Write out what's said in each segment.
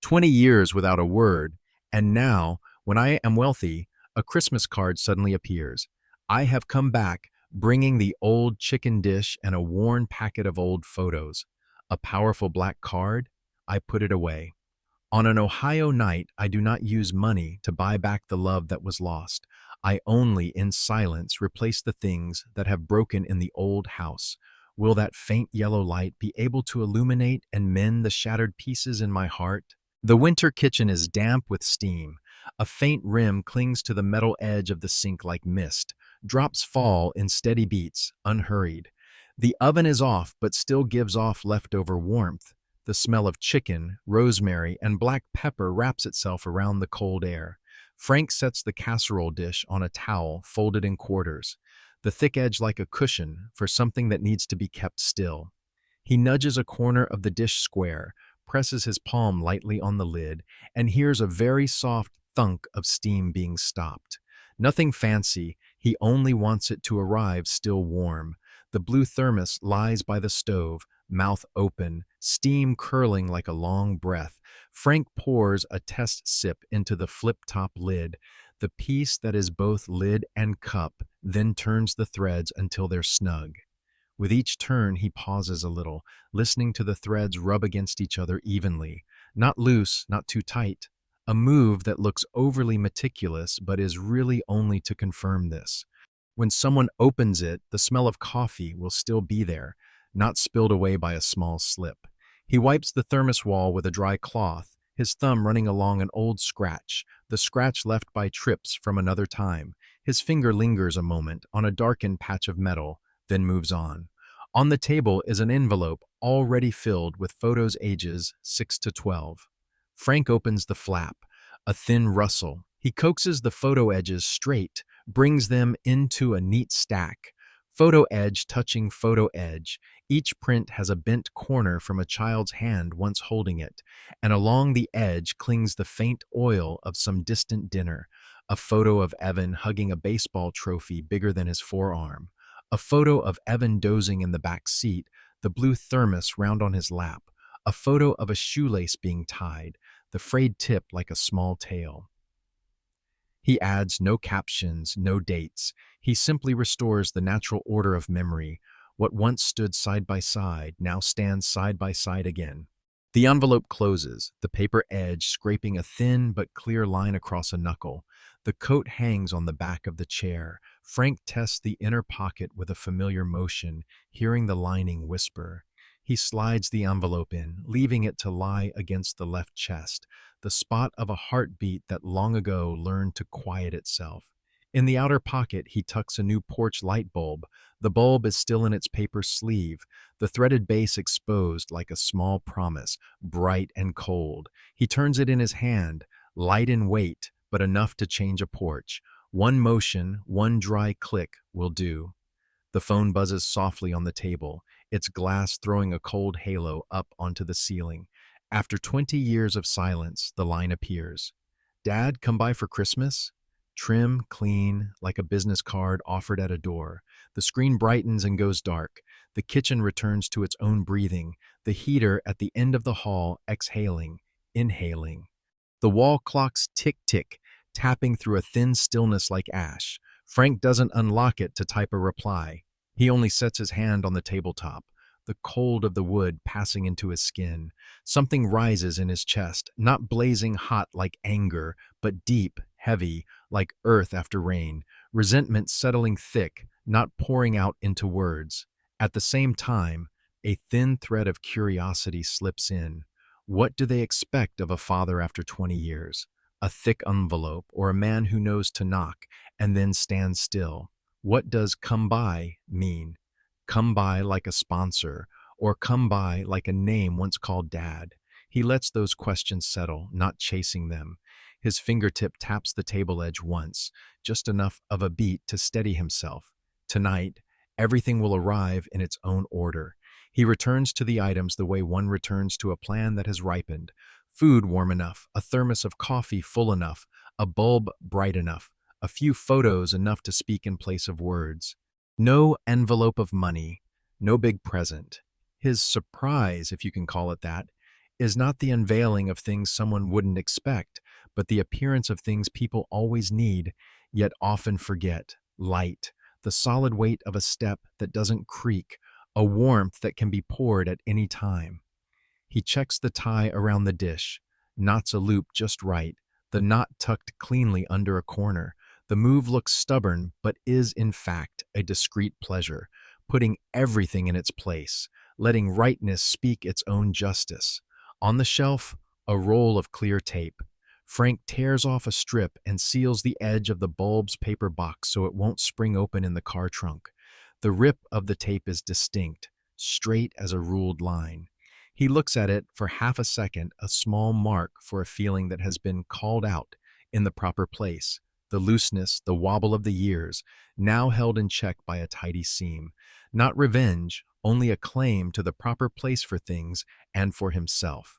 20 years without a word, and now, when I am wealthy, a Christmas card suddenly appears. I have come back, bringing the old chicken dish and a worn packet of old photos. A powerful black card? I put it away. On an Ohio night, I do not use money to buy back the love that was lost. I only, in silence, replace the things that have broken in the old house. Will that faint yellow light be able to illuminate and mend the shattered pieces in my heart? The winter kitchen is damp with steam. A faint rim clings to the metal edge of the sink like mist. Drops fall in steady beats, unhurried. The oven is off but still gives off leftover warmth. The smell of chicken, rosemary, and black pepper wraps itself around the cold air. Frank sets the casserole dish on a towel folded in quarters, the thick edge like a cushion for something that needs to be kept still. He nudges a corner of the dish square, presses his palm lightly on the lid, and hears a very soft thunk of steam being stopped. Nothing fancy, he only wants it to arrive still warm. The blue thermos lies by the stove, mouth open, steam curling like a long breath. Frank pours a test sip into the flip-top lid, the piece that is both lid and cup, then turns the threads until they're snug. With each turn, he pauses a little, listening to the threads rub against each other evenly, not loose, not too tight. A move that looks overly meticulous but is really only to confirm this. When someone opens it, the smell of coffee will still be there, not spilled away by a small slip. He wipes the thermos wall with a dry cloth, his thumb running along an old scratch, the scratch left by trips from another time. His finger lingers a moment on a darkened patch of metal, then moves on. On the table is an envelope already filled with photos ages 6 to 12. Frank opens the flap, a thin rustle. He coaxes the photo edges straight, brings them into a neat stack. Photo edge touching photo edge. Each print has a bent corner from a child's hand once holding it, and along the edge clings the faint oil of some distant dinner. A photo of Evan hugging a baseball trophy bigger than his forearm. A photo of Evan dozing in the back seat, the blue thermos round on his lap. A photo of a shoelace being tied, the frayed tip like a small tail. He adds no captions, no dates. He simply restores the natural order of memory. What once stood side by side now stands side by side again. The envelope closes, the paper edge scraping a thin but clear line across a knuckle. The coat hangs on the back of the chair. Frank tests the inner pocket with a familiar motion, hearing the lining whisper. He slides the envelope in, leaving it to lie against the left chest, the spot of a heartbeat that long ago learned to quiet itself. In the outer pocket, he tucks a new porch light bulb. The bulb is still in its paper sleeve, the threaded base exposed like a small promise, bright and cold. He turns it in his hand, light in weight, but enough to change a porch. One motion, one dry click will do. The phone buzzes softly on the table, its glass throwing a cold halo up onto the ceiling. After 20 years of silence, the line appears. "Dad, come by for Christmas?" Trim, clean, like a business card offered at a door. The screen brightens and goes dark. The kitchen returns to its own breathing, the heater at the end of the hall exhaling, inhaling. The wall clocks tick-tick, tapping through a thin stillness like ash. Frank doesn't unlock it to type a reply. He only sets his hand on the tabletop, the cold of the wood passing into his skin. Something rises in his chest, not blazing hot like anger, but deep, heavy, like earth after rain. Resentment settling thick, not pouring out into words. At the same time, a thin thread of curiosity slips in. What do they expect of a father after 20 years? A thick envelope, or a man who knows to knock and then stand still? What does "come by" mean? Come by like a sponsor, or come by like a name once called Dad? He lets those questions settle, not chasing them. His fingertip taps the table edge once, just enough of a beat to steady himself. Tonight, everything will arrive in its own order. He returns to the items the way one returns to a plan that has ripened. Food warm enough, a thermos of coffee full enough, a bulb bright enough, a few photos enough to speak in place of words. No envelope of money, no big present. His surprise, if you can call it that, is not the unveiling of things someone wouldn't expect, but the appearance of things people always need, yet often forget. Light, the solid weight of a step that doesn't creak, a warmth that can be poured at any time. He checks the tie around the dish, knots a loop just right, the knot tucked cleanly under a corner. The move looks stubborn, but is in fact a discreet pleasure, putting everything in its place, letting rightness speak its own justice. On the shelf, a roll of clear tape. Frank tears off a strip and seals the edge of the bulb's paper box so it won't spring open in the car trunk. The rip of the tape is distinct, straight as a ruled line. He looks at it for half a second, a small mark for a feeling that has been called out in the proper place. The looseness, the wobble of the years, now held in check by a tidy seam. Not revenge, only a claim to the proper place for things and for himself.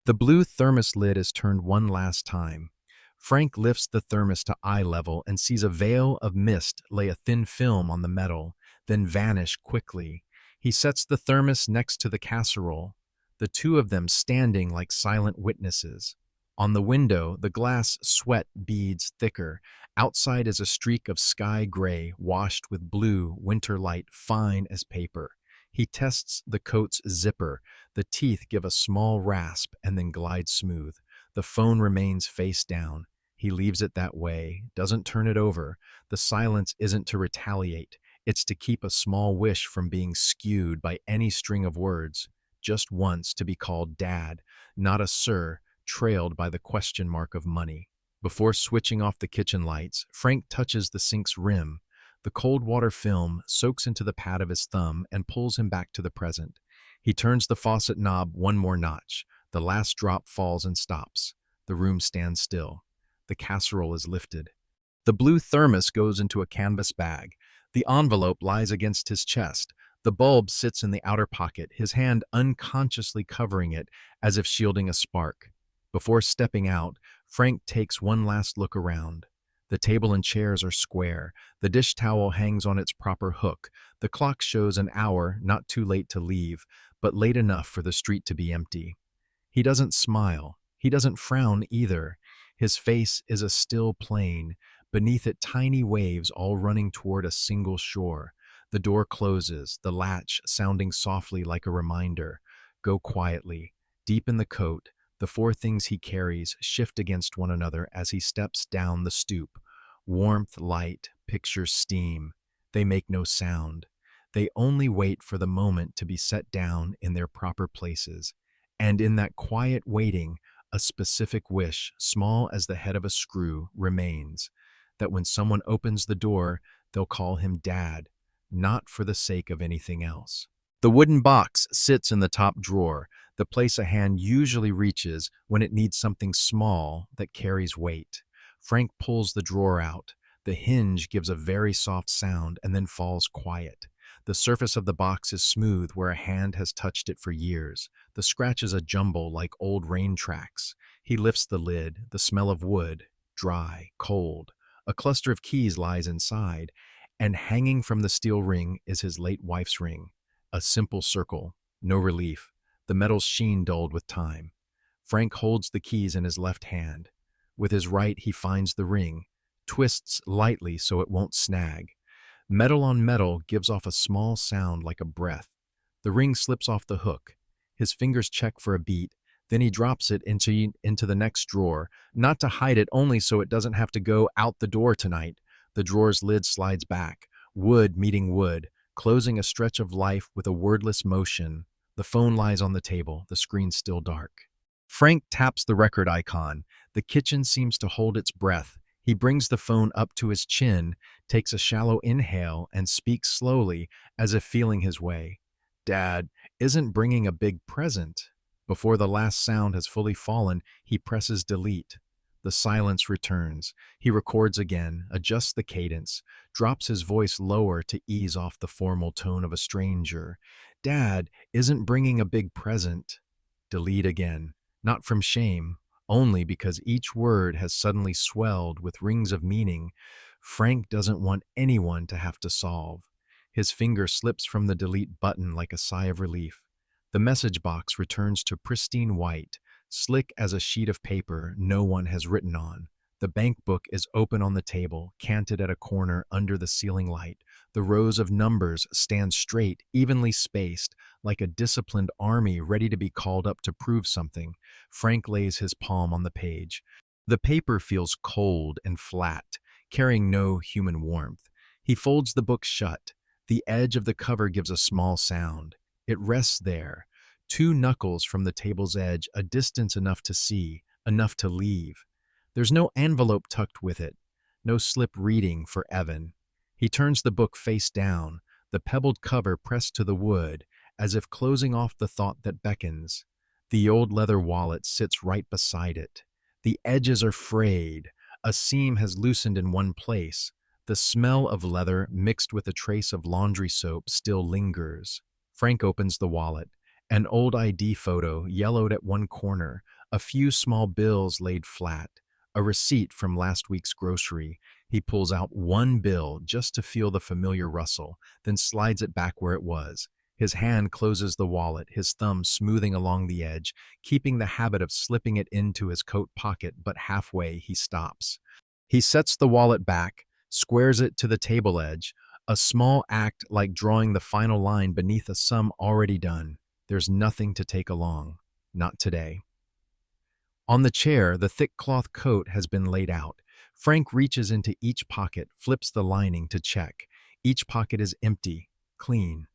The blue thermos lid is turned one last time. Frank lifts the thermos to eye level and sees a veil of mist lay a thin film on the metal, then vanish quickly. He sets the thermos next to the casserole, the two of them standing like silent witnesses. On the window, the glass sweat beads thicker. Outside is a streak of sky gray, washed with blue winter light, fine as paper. He tests the coat's zipper. The teeth give a small rasp and then glide smooth. The phone remains face down. He leaves it that way, doesn't turn it over. The silence isn't to retaliate. It's to keep a small wish from being skewed by any string of words. Just once to be called Dad, not a sir, trailed by the question mark of money. Before switching off the kitchen lights, Frank touches the sink's rim. The cold water film soaks into the pad of his thumb and pulls him back to the present. He turns the faucet knob one more notch. The last drop falls and stops. The room stands still. The casserole is lifted. The blue thermos goes into a canvas bag. The envelope lies against his chest. The bulb sits in the outer pocket, his hand unconsciously covering it as if shielding a spark. Before stepping out, Frank takes one last look around. The table and chairs are square. The dish towel hangs on its proper hook. The clock shows an hour, not too late to leave, but late enough for the street to be empty. He doesn't smile. He doesn't frown either. His face is a still plain, beneath it tiny waves all running toward a single shore. The door closes, the latch sounding softly like a reminder. Go quietly. Deep in the coat, the four things he carries shift against one another as he steps down the stoop. Warmth, light, picture, steam. They make no sound. They only wait for the moment to be set down in their proper places. And in that quiet waiting, a specific wish, small as the head of a screw, remains. That when someone opens the door, they'll call him Dad, not for the sake of anything else. The wooden box sits in the top drawer, the place a hand usually reaches when it needs something small that carries weight. Frank pulls the drawer out. The hinge gives a very soft sound and then falls quiet. The surface of the box is smooth where a hand has touched it for years. The scratch is a jumble like old rain tracks. He lifts the lid, the smell of wood, dry, cold. A cluster of keys lies inside, and hanging from the steel ring is his late wife's ring. A simple circle, no relief, the metal's sheen dulled with time. Frank holds the keys in his left hand. With his right, he finds the ring, twists lightly so it won't snag. Metal on metal gives off a small sound like a breath. The ring slips off the hook. His fingers check for a beat, then he drops it into the next drawer, not to hide it, only so it doesn't have to go out the door tonight. The drawer's lid slides back, wood meeting wood, closing a stretch of life with a wordless motion. The phone lies on the table, the screen still dark. Frank taps the record icon. The kitchen seems to hold its breath. He brings the phone up to his chin, takes a shallow inhale, and speaks slowly, as if feeling his way. Dad isn't bringing a big present. Before the last sound has fully fallen, he presses delete. The silence returns. He records again, adjusts the cadence, drops his voice lower to ease off the formal tone of a stranger. Dad isn't bringing a big present. Delete again, not from shame, only because each word has suddenly swelled with rings of meaning Frank doesn't want anyone to have to solve. His finger slips from the delete button like a sigh of relief. The message box returns to pristine white, slick as a sheet of paper no one has written on. The bank book is open on the table, canted at a corner under the ceiling light. The rows of numbers stand straight, evenly spaced, like a disciplined army ready to be called up to prove something. Frank lays his palm on the page. The paper feels cold and flat, carrying no human warmth. He folds the book shut. The edge of the cover gives a small sound. It rests there, 2 knuckles from the table's edge, a distance enough to see, enough to leave. There's no envelope tucked with it, no slip reading for Evan. He turns the book face down, the pebbled cover pressed to the wood, as if closing off the thought that beckons. The old leather wallet sits right beside it. The edges are frayed, a seam has loosened in one place. The smell of leather mixed with a trace of laundry soap still lingers. Frank opens the wallet. An old ID photo yellowed at one corner, a few small bills laid flat. A receipt from last week's grocery. He pulls out one bill just to feel the familiar rustle, then slides it back where it was. His hand closes the wallet, his thumb smoothing along the edge, keeping the habit of slipping it into his coat pocket, but halfway he stops. He sets the wallet back, squares it to the table edge, a small act like drawing the final line beneath a sum already done. There's nothing to take along. Not today. On the chair, the thick cloth coat has been laid out. Frank reaches into each pocket, flips the lining to check. Each pocket is empty, clean.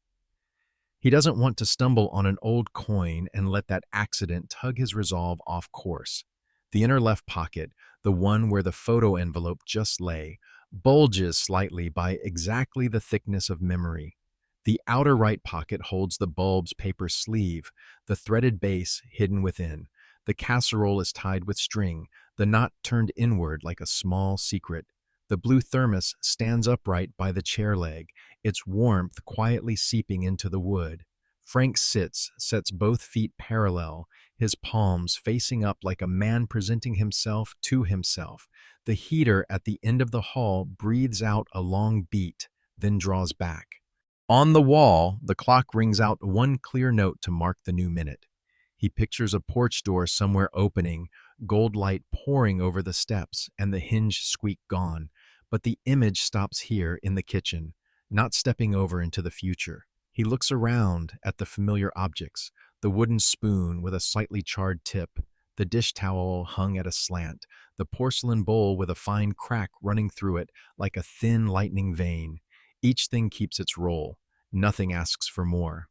He doesn't want to stumble on an old coin and let that accident tug his resolve off course. The inner left pocket, the one where the photo envelope just lay, bulges slightly by exactly the thickness of memory. The outer right pocket holds the bulb's paper sleeve, the threaded base hidden within. The casserole is tied with string, the knot turned inward like a small secret. The blue thermos stands upright by the chair leg, its warmth quietly seeping into the wood. Frank sets both feet parallel, his palms facing up like a man presenting himself to himself. The heater at the end of the hall breathes out a long beat, then draws back. On the wall, the clock rings out one clear note to mark the new minute. He pictures a porch door somewhere opening, gold light pouring over the steps, and the hinge squeak gone. But the image stops here in the kitchen, not stepping over into the future. He looks around at the familiar objects, the wooden spoon with a slightly charred tip, the dish towel hung at a slant, the porcelain bowl with a fine crack running through it like a thin lightning vein. Each thing keeps its role. Nothing asks for more.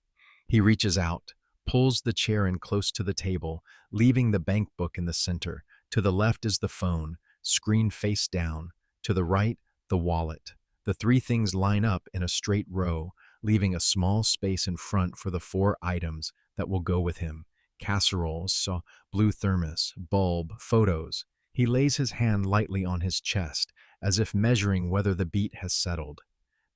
He reaches out, pulls the chair in close to the table, leaving the bank book in the center. To the left is the phone, screen face down. To the right, the wallet. The 3 things line up in a straight row, leaving a small space in front for the 4 items that will go with him. Casserole, blue thermos, bulb, photos. He lays his hand lightly on his chest, as if measuring whether the beat has settled.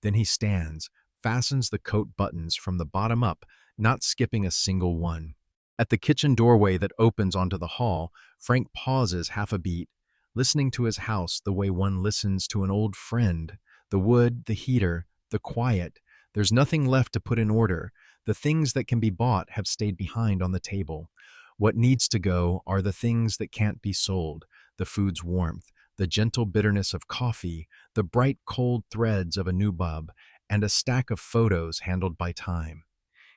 Then he stands, fastens the coat buttons from the bottom up, not skipping a single one. At the kitchen doorway that opens onto the hall, Frank pauses half a beat, listening to his house the way one listens to an old friend. The wood, the heater, the quiet. There's nothing left to put in order. The things that can be bought have stayed behind on the table. What needs to go are the things that can't be sold, the food's warmth, the gentle bitterness of coffee, the bright cold threads of a new bub, and a stack of photos handled by time.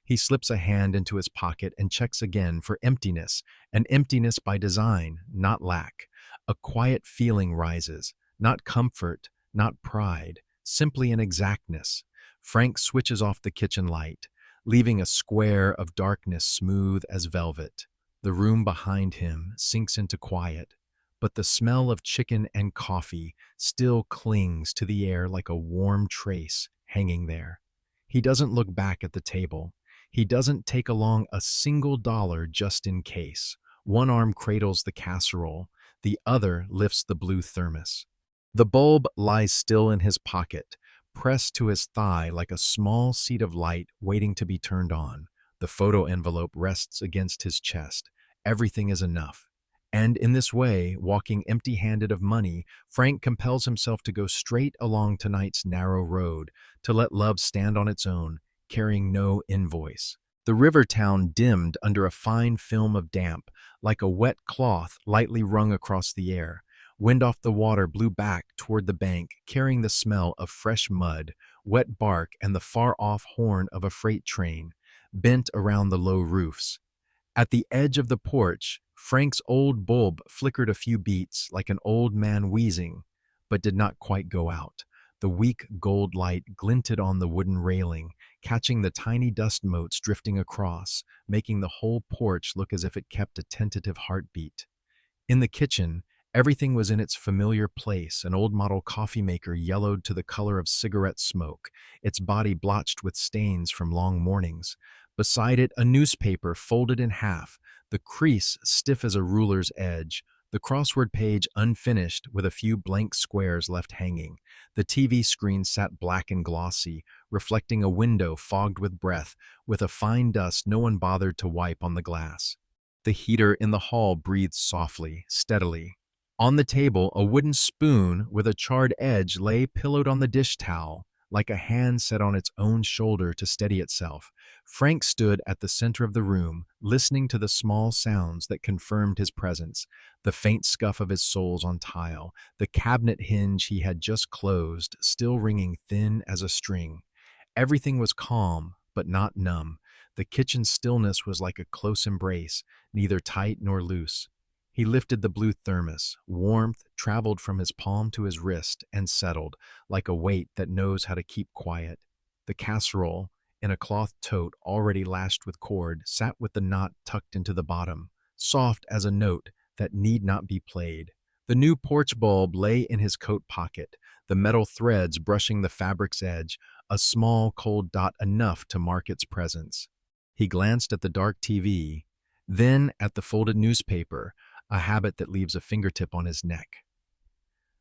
He slips a hand into his pocket and checks again for emptiness, an emptiness by design, not lack. A quiet feeling rises, not comfort, not pride, simply an exactness. Frank switches off the kitchen light, leaving a square of darkness smooth as velvet. The room behind him sinks into quiet, but the smell of chicken and coffee still clings to the air like a warm trace hanging there. He doesn't look back at the table. He doesn't take along a single dollar just in case. One arm cradles the casserole, the other lifts the blue thermos. The bulb lies still in his pocket, pressed to his thigh like a small seed of light waiting to be turned on. The photo envelope rests against his chest. Everything is enough. And in this way, walking empty-handed of money, Frank compels himself to go straight along tonight's narrow road, to let love stand on its own, carrying no invoice. The river town dimmed under a fine film of damp, like a wet cloth lightly wrung across the air. Wind off the water blew back toward the bank, carrying the smell of fresh mud, wet bark, and the far-off horn of a freight train, bent around the low roofs. At the edge of the porch, Frank's old bulb flickered a few beats like an old man wheezing, but did not quite go out. The weak gold light glinted on the wooden railing, catching the tiny dust motes drifting across, making the whole porch look as if it kept a tentative heartbeat. In the kitchen, everything was in its familiar place. An old model coffee maker yellowed to the color of cigarette smoke, its body blotched with stains from long mornings. Beside it, a newspaper folded in half, the crease stiff as a ruler's edge, the crossword page unfinished with a few blank squares left hanging. The TV screen sat black and glossy, reflecting a window fogged with breath, with a fine dust no one bothered to wipe on the glass. The heater in the hall breathed softly, steadily. On the table, a wooden spoon with a charred edge lay pillowed on the dish towel, like a hand set on its own shoulder to steady itself. Frank stood at the center of the room, listening to the small sounds that confirmed his presence, the faint scuff of his soles on tile, the cabinet hinge he had just closed, still ringing thin as a string. Everything was calm, but not numb. The kitchen stillness was like a close embrace, neither tight nor loose. He lifted the blue thermos. Warmth traveled from his palm to his wrist and settled, like a weight that knows how to keep quiet. The casserole, in a cloth tote already lashed with cord, sat with the knot tucked into the bottom, soft as a note that need not be played. The new porch bulb lay in his coat pocket, the metal threads brushing the fabric's edge, a small cold dot enough to mark its presence. He glanced at the dark TV, then at the folded newspaper, a habit that leaves a fingertip on his neck.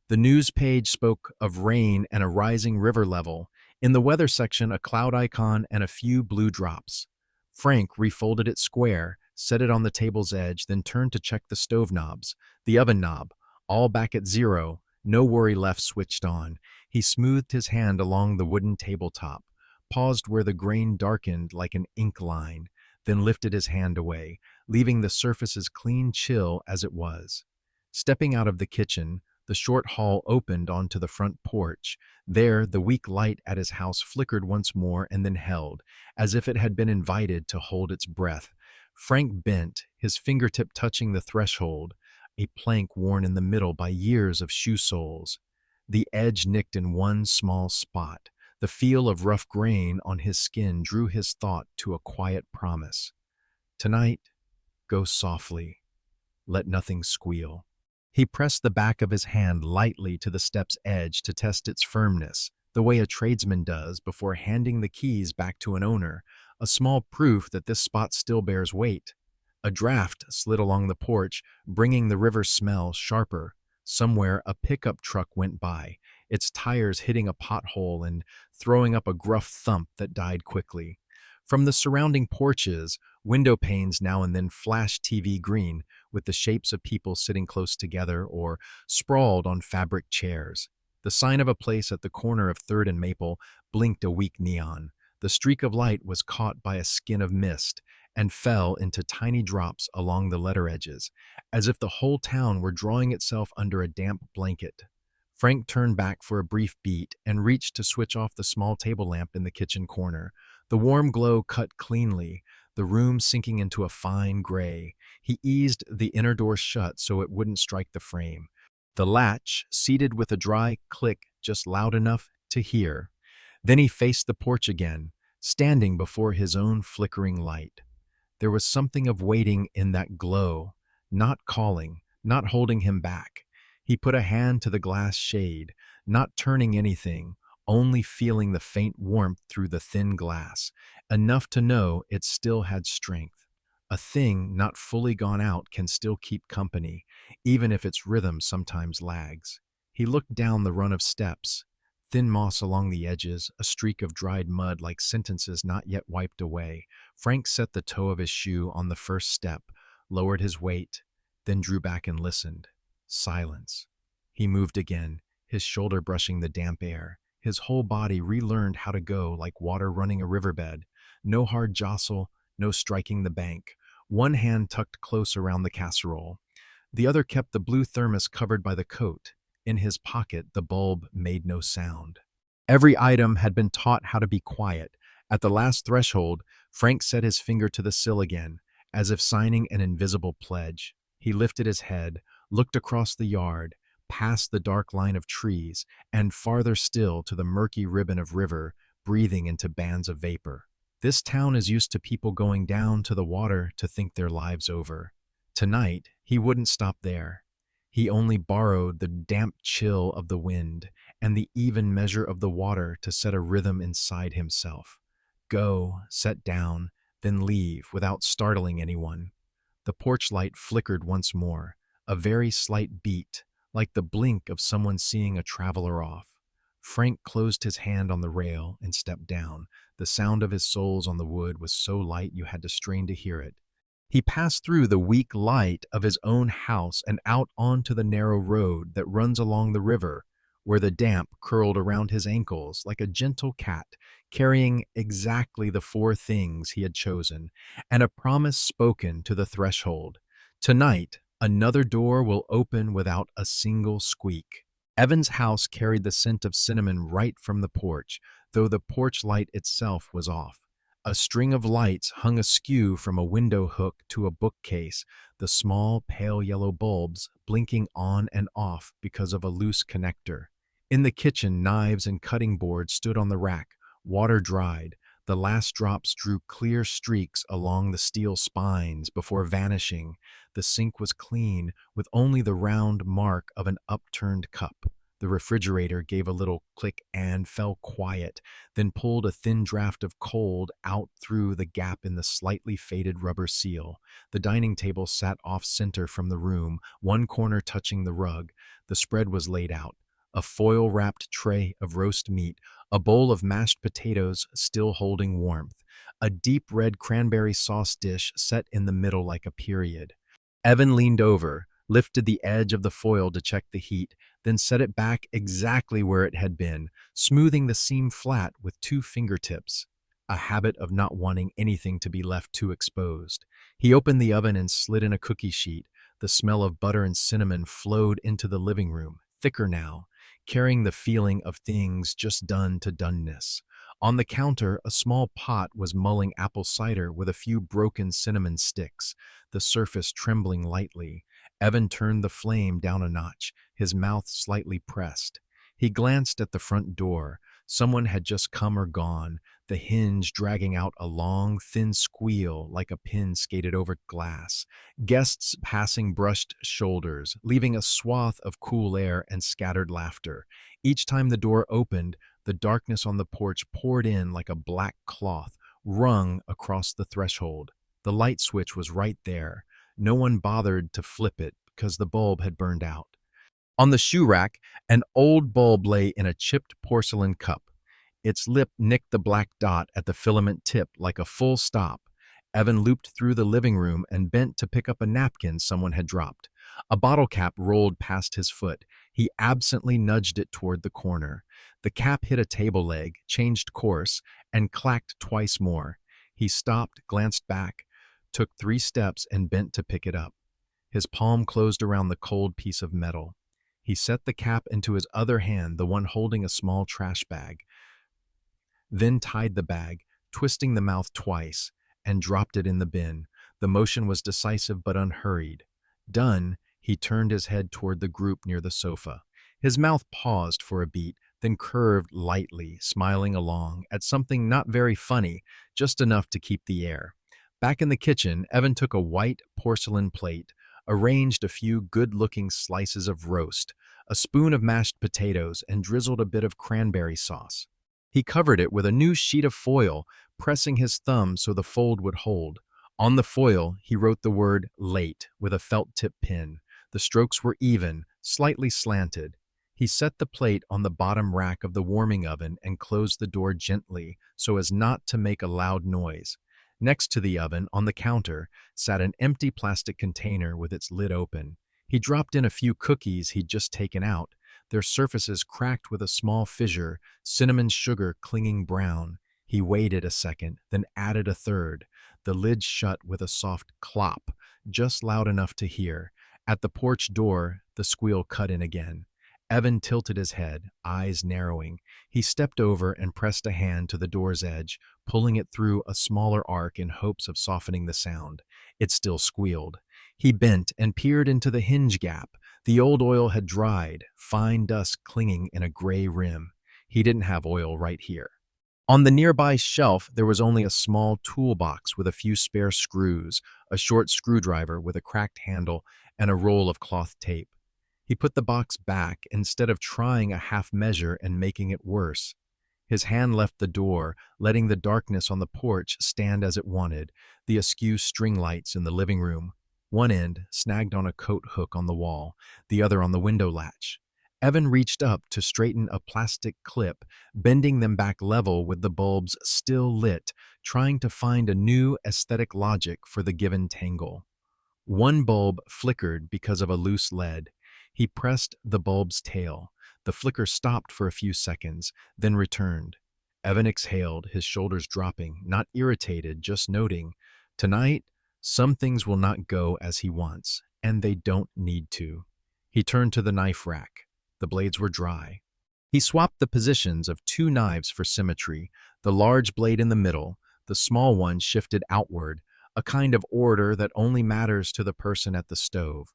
The news page spoke of rain and a rising river level. In the weather section, a cloud icon and a few blue drops. Frank refolded it square, set it on the table's edge, then turned to check the stove knobs, the oven knob, all back at 0, no worry left switched on. He smoothed his hand along the wooden tabletop, paused where the grain darkened like an ink line, then lifted his hand away, leaving the surface as clean chill as it was. Stepping out of the kitchen, the short hall opened onto the front porch. There, the weak light at his house flickered once more and then held, as if it had been invited to hold its breath. Frank bent, his fingertip touching the threshold, a plank worn in the middle by years of shoe soles. The edge nicked in one small spot. The feel of rough grain on his skin drew his thought to a quiet promise. Tonight, go softly. Let nothing squeal. He pressed the back of his hand lightly to the step's edge to test its firmness, the way a tradesman does before handing the keys back to an owner, a small proof that this spot still bears weight. A draft slid along the porch, bringing the river smell sharper. Somewhere, a pickup truck went by, its tires hitting a pothole and throwing up a gruff thump that died quickly. From the surrounding porches, window panes now and then flashed TV green, with the shapes of people sitting close together or sprawled on fabric chairs. The sign of a place at the corner of 3rd and Maple blinked a weak neon. The streak of light was caught by a skin of mist and fell into tiny drops along the letter edges, as if the whole town were drawing itself under a damp blanket. Frank turned back for a brief beat and reached to switch off the small table lamp in the kitchen corner. The warm glow cut cleanly, the room sinking into a fine gray. He eased the inner door shut so it wouldn't strike the frame. The latch seated with a dry click just loud enough to hear. Then he faced the porch again, standing before his own flickering light. There was something of waiting in that glow, not calling, not holding him back. He put a hand to the glass shade, not turning anything, only feeling the faint warmth through the thin glass, enough to know it still had strength. A thing not fully gone out can still keep company, even if its rhythm sometimes lags. He looked down the run of steps, thin moss along the edges, a streak of dried mud like sentences not yet wiped away. Frank set the toe of his shoe on the first step, lowered his weight, then drew back and listened. Silence. He moved again, his shoulder brushing the damp air. His whole body relearned how to go like water running a riverbed. No hard jostle, no striking the bank. One hand tucked close around the casserole. The other kept the blue thermos covered by the coat. In his pocket, the bulb made no sound. Every item had been taught how to be quiet. At the last threshold, Frank set his finger to the sill again, as if signing an invisible pledge. He lifted his head, looked across the yard, past the dark line of trees, and farther still to the murky ribbon of river breathing into bands of vapor. This town is used to people going down to the water to think their lives over. Tonight, he wouldn't stop there. He only borrowed the damp chill of the wind and the even measure of the water to set a rhythm inside himself. Go, set down, then leave without startling anyone. The porch light flickered once more, a very slight beat, like the blink of someone seeing a traveler off. Frank closed his hand on the rail and stepped down. The sound of his soles on the wood was so light you had to strain to hear it. He passed through the weak light of his own house and out onto the narrow road that runs along the river, where the damp curled around his ankles like a gentle cat, carrying exactly the four things he had chosen, and a promise spoken to the threshold. Tonight, another door will open without a single squeak. Evan's house carried the scent of cinnamon right from the porch, though the porch light itself was off. A string of lights hung askew from a window hook to a bookcase, the small, pale yellow bulbs blinking on and off because of a loose connector. In the kitchen, knives and cutting boards stood on the rack, water dried. The last drops drew clear streaks along the steel spines before vanishing. The sink was clean, with only the round mark of an upturned cup. The refrigerator gave a little click and fell quiet, then pulled a thin draft of cold out through the gap in the slightly faded rubber seal. The dining table sat off-center from the room, one corner touching the rug. The spread was laid out. A foil-wrapped tray of roast meat, a bowl of mashed potatoes still holding warmth, a deep red cranberry sauce dish set in the middle like a period. Evan leaned over, lifted the edge of the foil to check the heat, then set it back exactly where it had been, smoothing the seam flat with two fingertips, a habit of not wanting anything to be left too exposed. He opened the oven and slid in a cookie sheet. The smell of butter and cinnamon flowed into the living room, thicker now, carrying the feeling of things just done to doneness. On the counter, a small pot was mulling apple cider with a few broken cinnamon sticks, the surface trembling lightly. Evan turned the flame down a notch, his mouth slightly pressed. He glanced at the front door. Someone had just come or gone, the hinge dragging out a long, thin squeal like a pin skated over glass. Guests passing brushed shoulders, leaving a swath of cool air and scattered laughter. Each time the door opened, the darkness on the porch poured in like a black cloth, wrung across the threshold. The light switch was right there. No one bothered to flip it because the bulb had burned out. On the shoe rack, an old bulb lay in a chipped porcelain cup. Its lip nicked the black dot at the filament tip like a full stop. Evan looped through the living room and bent to pick up a napkin someone had dropped. A bottle cap rolled past his foot. He absently nudged it toward the corner. The cap hit a table leg, changed course, and clacked twice more. He stopped, glanced back, took 3 steps, and bent to pick it up. His palm closed around the cold piece of metal. He set the cap into his other hand, the one holding a small trash bag, then tied the bag, twisting the mouth twice, and dropped it in the bin. The motion was decisive but unhurried. Done, he turned his head toward the group near the sofa. His mouth paused for a beat, then curved lightly, smiling along at something not very funny, just enough to keep the air. Back in the kitchen, Evan took a white porcelain plate, arranged a few good-looking slices of roast, a spoon of mashed potatoes, and drizzled a bit of cranberry sauce. He covered it with a new sheet of foil, pressing his thumb so the fold would hold. On the foil, he wrote the word "late" with a felt-tip pen. The strokes were even, slightly slanted. He set the plate on the bottom rack of the warming oven and closed the door gently so as not to make a loud noise. Next to the oven, on the counter, sat an empty plastic container with its lid open. He dropped in a few cookies he'd just taken out, their surfaces cracked with a small fissure, cinnamon sugar clinging brown. He waited a second, then added a third. the lid shut with a soft clop, just loud enough to hear. At the porch door, the squeal cut in again. Evan tilted his head, eyes narrowing. He stepped over and pressed a hand to the door's edge, pulling it through a smaller arc in hopes of softening the sound. It still squealed. He bent and peered into the hinge gap. The old oil had dried, fine dust clinging in a gray rim. He didn't have oil right here. On the nearby shelf, there was only a small toolbox with a few spare screws, a short screwdriver with a cracked handle, and a roll of cloth tape. He put the box back instead of trying a half measure and making it worse. His hand left the door, letting the darkness on the porch stand as it wanted, the askew string lights in the living room, one end snagged on a coat hook on the wall, the other on the window latch. Evan reached up to straighten a plastic clip, bending them back level with the bulbs still lit, trying to find a new aesthetic logic for the given tangle. One bulb flickered because of a loose lead. He pressed the bulb's tail. The flicker stopped for a few seconds, then returned. Evan exhaled, his shoulders dropping, not irritated, just noting, tonight, some things will not go as he wants, and they don't need to. He turned to the knife rack. The blades were dry. He swapped the positions of two knives for symmetry, the large blade in the middle, the small one shifted outward, a kind of order that only matters to the person at the stove.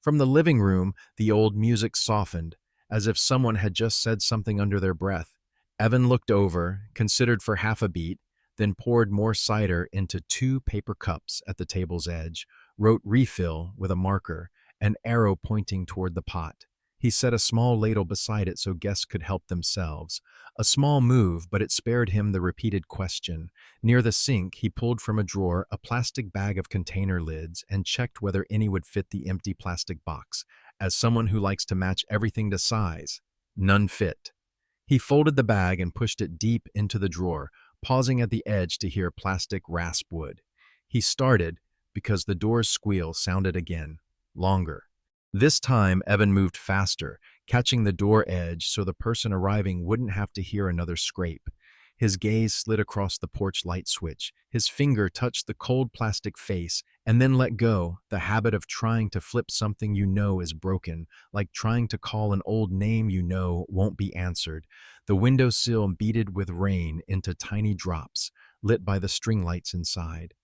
From the living room, the old music softened, as if someone had just said something under their breath. Evan looked over, considered for half a beat, then poured more cider into 2 paper cups at the table's edge, wrote refill with a marker, an arrow pointing toward the pot. He set a small ladle beside it so guests could help themselves. A small move, but it spared him the repeated question. Near the sink, he pulled from a drawer a plastic bag of container lids and checked whether any would fit the empty plastic box. As someone who likes to match everything to size, none fit. He folded the bag and pushed it deep into the drawer, pausing at the edge to hear plastic rasp wood. He started because the door's squeal sounded again, longer. This time, Evan moved faster, catching the door edge so the person arriving wouldn't have to hear another scrape. His gaze slid across the porch light switch. His finger touched the cold plastic face and then let go, the habit of trying to flip something you know is broken, like trying to call an old name you know won't be answered. The windowsill beaded with rain into tiny drops, lit by the string lights inside.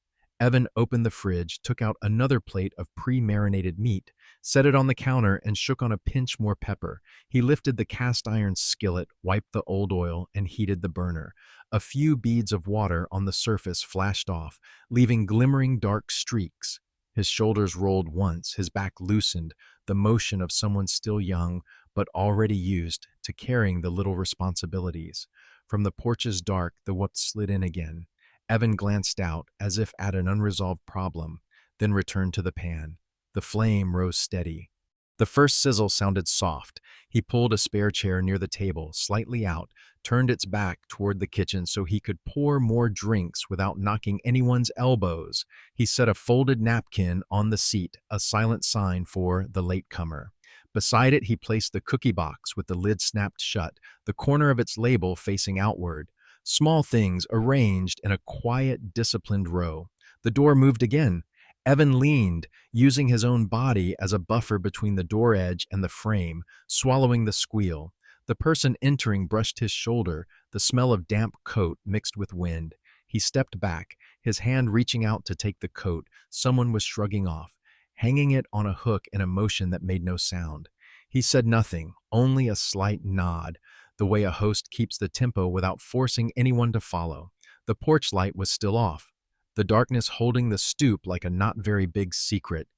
Evan opened the fridge, took out another plate of pre-marinated meat, set it on the counter, and shook on a pinch more pepper. He lifted the cast iron skillet, wiped the old oil, and heated the burner. A few beads of water on the surface flashed off, leaving glimmering dark streaks. His shoulders rolled once, his back loosened, the motion of someone still young, but already used to carrying the little responsibilities. From the porch's dark, the whoop slid in again. Evan glanced out, as if at an unresolved problem, then returned to the pan. The flame rose steady. The first sizzle sounded soft. He pulled a spare chair near the table, slightly out, turned its back toward the kitchen so he could pour more drinks without knocking anyone's elbows. He set a folded napkin on the seat, a silent sign for the latecomer. Beside it, he placed the cookie box with the lid snapped shut, the corner of its label facing outward. Small things arranged in a quiet, disciplined row. The door moved again. Evan leaned, using his own body as a buffer between the door edge and the frame, swallowing the squeal. The person entering brushed his shoulder, the smell of damp coat mixed with wind. He stepped back, his hand reaching out to take the coat. Someone was shrugging off, hanging it on a hook in a motion that made no sound. He said nothing, only a slight nod, the way a host keeps the tempo without forcing anyone to follow. The porch light was still off, the darkness holding the stoop like a not very big secret.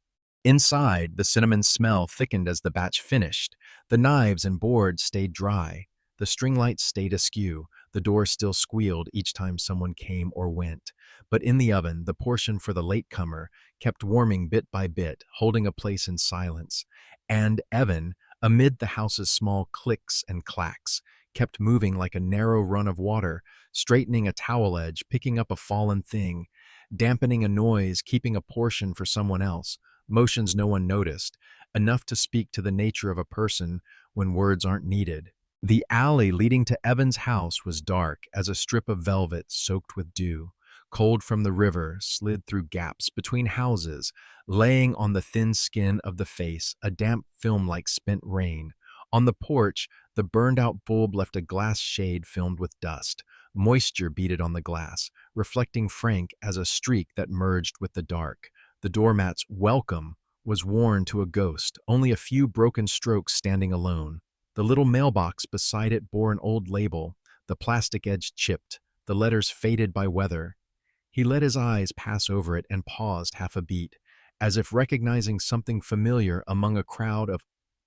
Inside, the cinnamon smell thickened as the batch finished. The knives and boards stayed dry. The string lights stayed askew. The door still squealed each time someone came or went. But in the oven, the portion for the latecomer kept warming bit by bit, holding a place in silence. And Evan, amid the house's small clicks and clacks, kept moving like a narrow run of water, straightening a towel edge, picking up a fallen thing, dampening a noise, keeping a portion for someone else, motions no one noticed, enough to speak to the nature of a person when words aren't needed. The alley leading to Evan's house was dark as a strip of velvet soaked with dew. cold from the river, slid through gaps between houses, laying on the thin skin of the face a damp film like spent rain. On the porch, the burned-out bulb left a glass shade filmed with dust. Moisture beaded on the glass, reflecting Frank as a streak that merged with the dark. The doormat's "Welcome" was worn to a ghost, only a few broken strokes standing alone. The little mailbox beside it bore an old label, the plastic edge chipped, the letters faded by weather. He let his eyes pass over it and paused half a beat, as if recognizing something familiar among a crowd of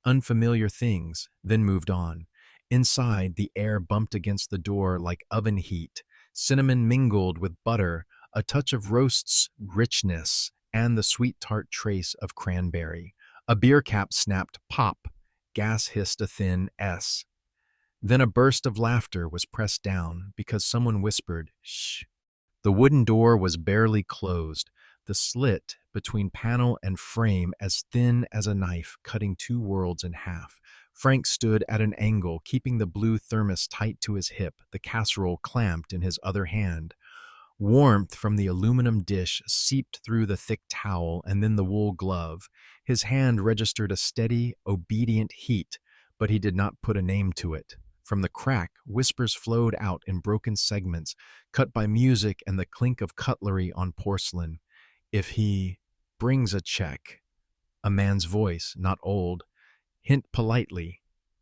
unfamiliar things, then moved on. Inside, the air bumped against the door like oven heat, cinnamon mingled with butter, a touch of roast's richness, and the sweet tart trace of cranberry. A beer cap snapped pop, gas hissed a thin S. Then a burst of laughter was pressed down because someone whispered, "Shh." The wooden door was barely closed, the slit between panel and frame as thin as a knife cutting two worlds in half. Frank stood at an angle, keeping the blue thermos tight to his hip, the casserole clamped in his other hand. Warmth from the aluminum dish seeped through the thick towel and then the wool glove. His hand registered a steady, obedient heat, but he did not put a name to it. From the crack, whispers flowed out in broken segments, cut by music and the clink of cutlery on porcelain. "If he brings a check." A man's voice, not old. "Hint politely."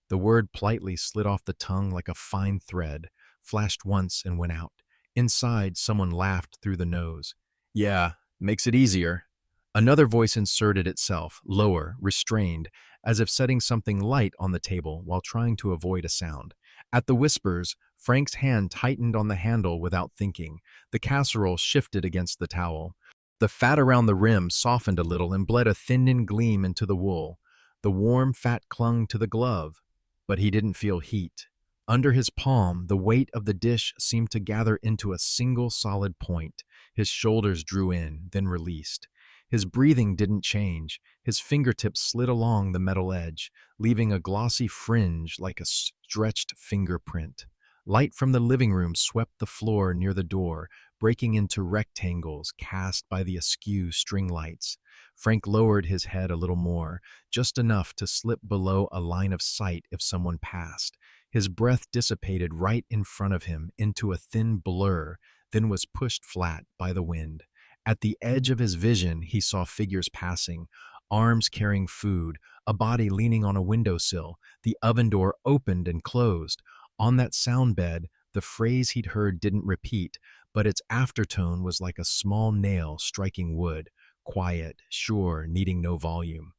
The word politely slid off the tongue like a fine thread, flashed once and went out. Inside, someone laughed through the nose. "Yeah, makes it easier." Another voice inserted itself, lower, restrained, as if setting something light on the table while trying to avoid a sound. At the whispers, Frank's hand tightened on the handle without thinking. The casserole shifted against the towel. The fat around the rim softened a little and bled a thin gleam into the wool. The warm fat clung to the glove, but he didn't feel heat. Under his palm, the weight of the dish seemed to gather into a single solid point. His shoulders drew in, then released. His breathing didn't change. His fingertips slid along the metal edge, leaving a glossy fringe like a stretched fingerprint. Light from the living room swept the floor near the door, breaking into rectangles cast by the askew string lights. Frank lowered his head a little more, just enough to slip below a line of sight if someone passed. His breath dissipated right in front of him into a thin blur, then was pushed flat by the wind. At the edge of his vision, he saw figures passing, arms carrying food, a body leaning on a windowsill. The oven door opened and closed. On that sound bed, the phrase he'd heard didn't repeat, but its aftertone was like a small nail striking wood, quiet, sure, needing no volume.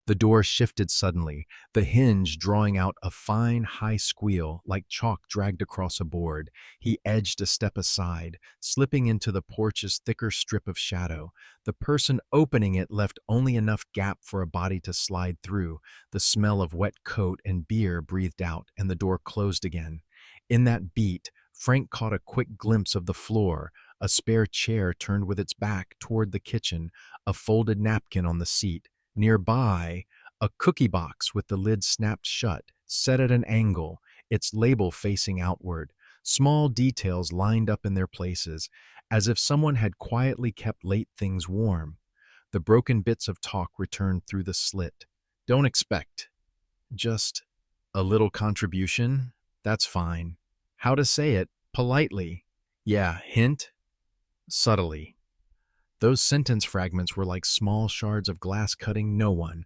The door shifted suddenly, the hinge drawing out a fine, high squeal like chalk dragged across a board. He edged a step aside, slipping into the porch's thicker strip of shadow. The person opening it left only enough gap for a body to slide through. The smell of wet coat and beer breathed out, and the door closed again. In that beat, Frank caught a quick glimpse of the floor, a spare chair turned with its back toward the kitchen, a folded napkin on the seat. Nearby, a cookie box with the lid snapped shut, set at an angle, its label facing outward. Small details lined up in their places, as if someone had quietly kept late things warm. The broken bits of talk returned through the slit. "Don't expect. Just a little contribution? That's fine. How to say it? Politely. Yeah, hint? Subtly." Those sentence fragments were like small shards of glass cutting no one,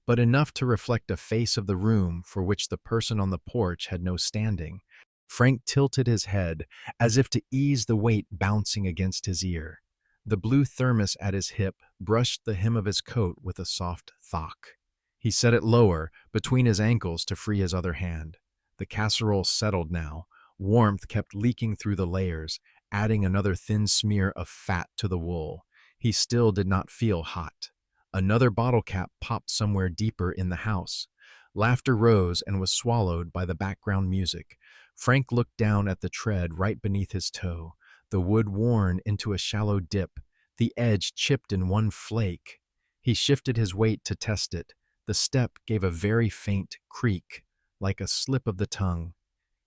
but enough to reflect a face of the room for which the person on the porch had no standing. Frank tilted his head, as if to ease the weight bouncing against his ear. The blue thermos at his hip brushed the hem of his coat with a soft thock. He set it lower, between his ankles to free his other hand. The casserole settled now. Warmth kept leaking through the layers, adding another thin smear of fat to the wool. He still did not feel hot. Another bottle cap popped somewhere deeper in the house. Laughter rose and was swallowed by the background music. Frank looked down at the tread right beneath his toe, the wood worn into a shallow dip, the edge chipped in one flake. He shifted his weight to test it. The step gave a very faint creak, like a slip of the tongue.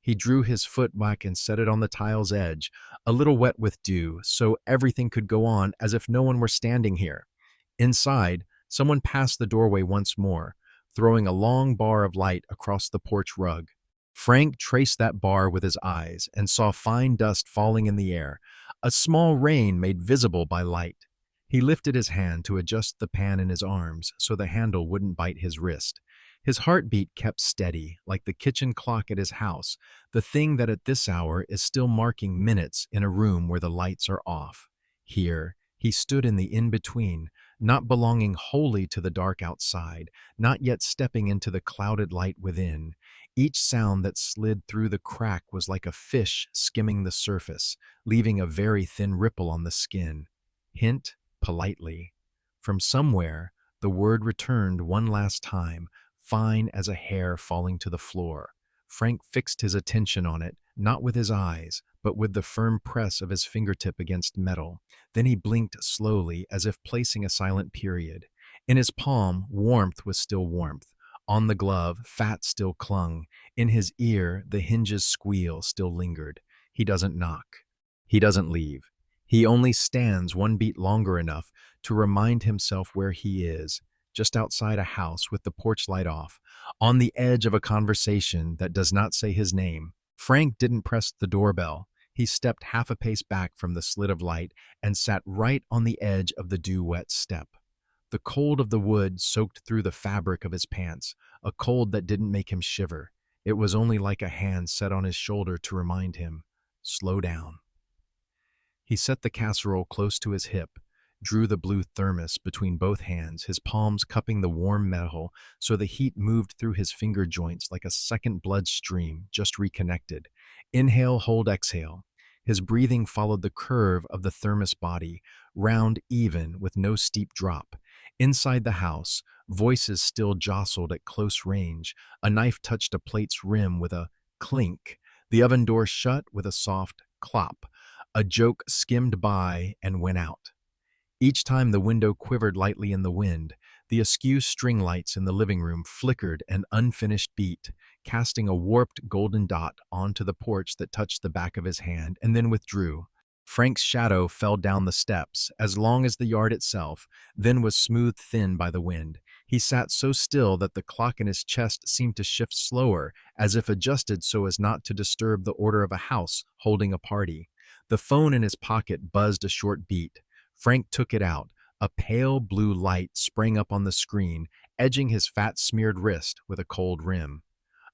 He drew his foot back and set it on the tile's edge, a little wet with dew, so everything could go on as if no one were standing here. Inside, someone passed the doorway once more, throwing a long bar of light across the porch rug. Frank traced that bar with his eyes and saw fine dust falling in the air, a small rain made visible by light. He lifted his hand to adjust the pan in his arms so the handle wouldn't bite his wrist. His heartbeat kept steady, like the kitchen clock at his house, the thing that at this hour is still marking minutes in a room where the lights are off. Here, he stood in the in-between, not belonging wholly to the dark outside, not yet stepping into the clouded light within. Each sound that slid through the crack was like a fish skimming the surface, leaving a very thin ripple on the skin. Hint, politely. From somewhere, the word returned one last time, fine as a hair falling to the floor. Frank fixed his attention on it, not with his eyes, but with the firm press of his fingertip against metal. Then he blinked slowly, as if placing a silent period. In his palm, warmth was still warmth. On the glove, fat still clung. In his ear, the hinge's squeal still lingered. He doesn't knock. He doesn't leave. He only stands one beat longer enough to remind himself where he is, just outside a house with the porch light off, on the edge of a conversation that does not say his name. Frank didn't press the doorbell. He stepped half a pace back from the slit of light and sat right on the edge of the dew-wet step. The cold of the wood soaked through the fabric of his pants, a cold that didn't make him shiver. It was only like a hand set on his shoulder to remind him, slow down. He set the casserole close to his hip, drew the blue thermos between both hands, his palms cupping the warm metal so the heat moved through his finger joints like a second blood stream just reconnected. Inhale, hold, exhale. His breathing followed the curve of the thermos body, round, even, with no steep drop. Inside the house, voices still jostled at close range. A knife touched a plate's rim with a clink. The oven door shut with a soft clop. A joke skimmed by and went out. Each time the window quivered lightly in the wind, the askew string lights in the living room flickered an unfinished beat, casting a warped golden dot onto the porch that touched the back of his hand and then withdrew. Frank's shadow fell down the steps, as long as the yard itself, then was smoothed thin by the wind. He sat so still that the clock in his chest seemed to shift slower, as if adjusted so as not to disturb the order of a house holding a party. The phone in his pocket buzzed a short beat. Frank took it out. A pale blue light sprang up on the screen, edging his fat-smeared wrist with a cold rim.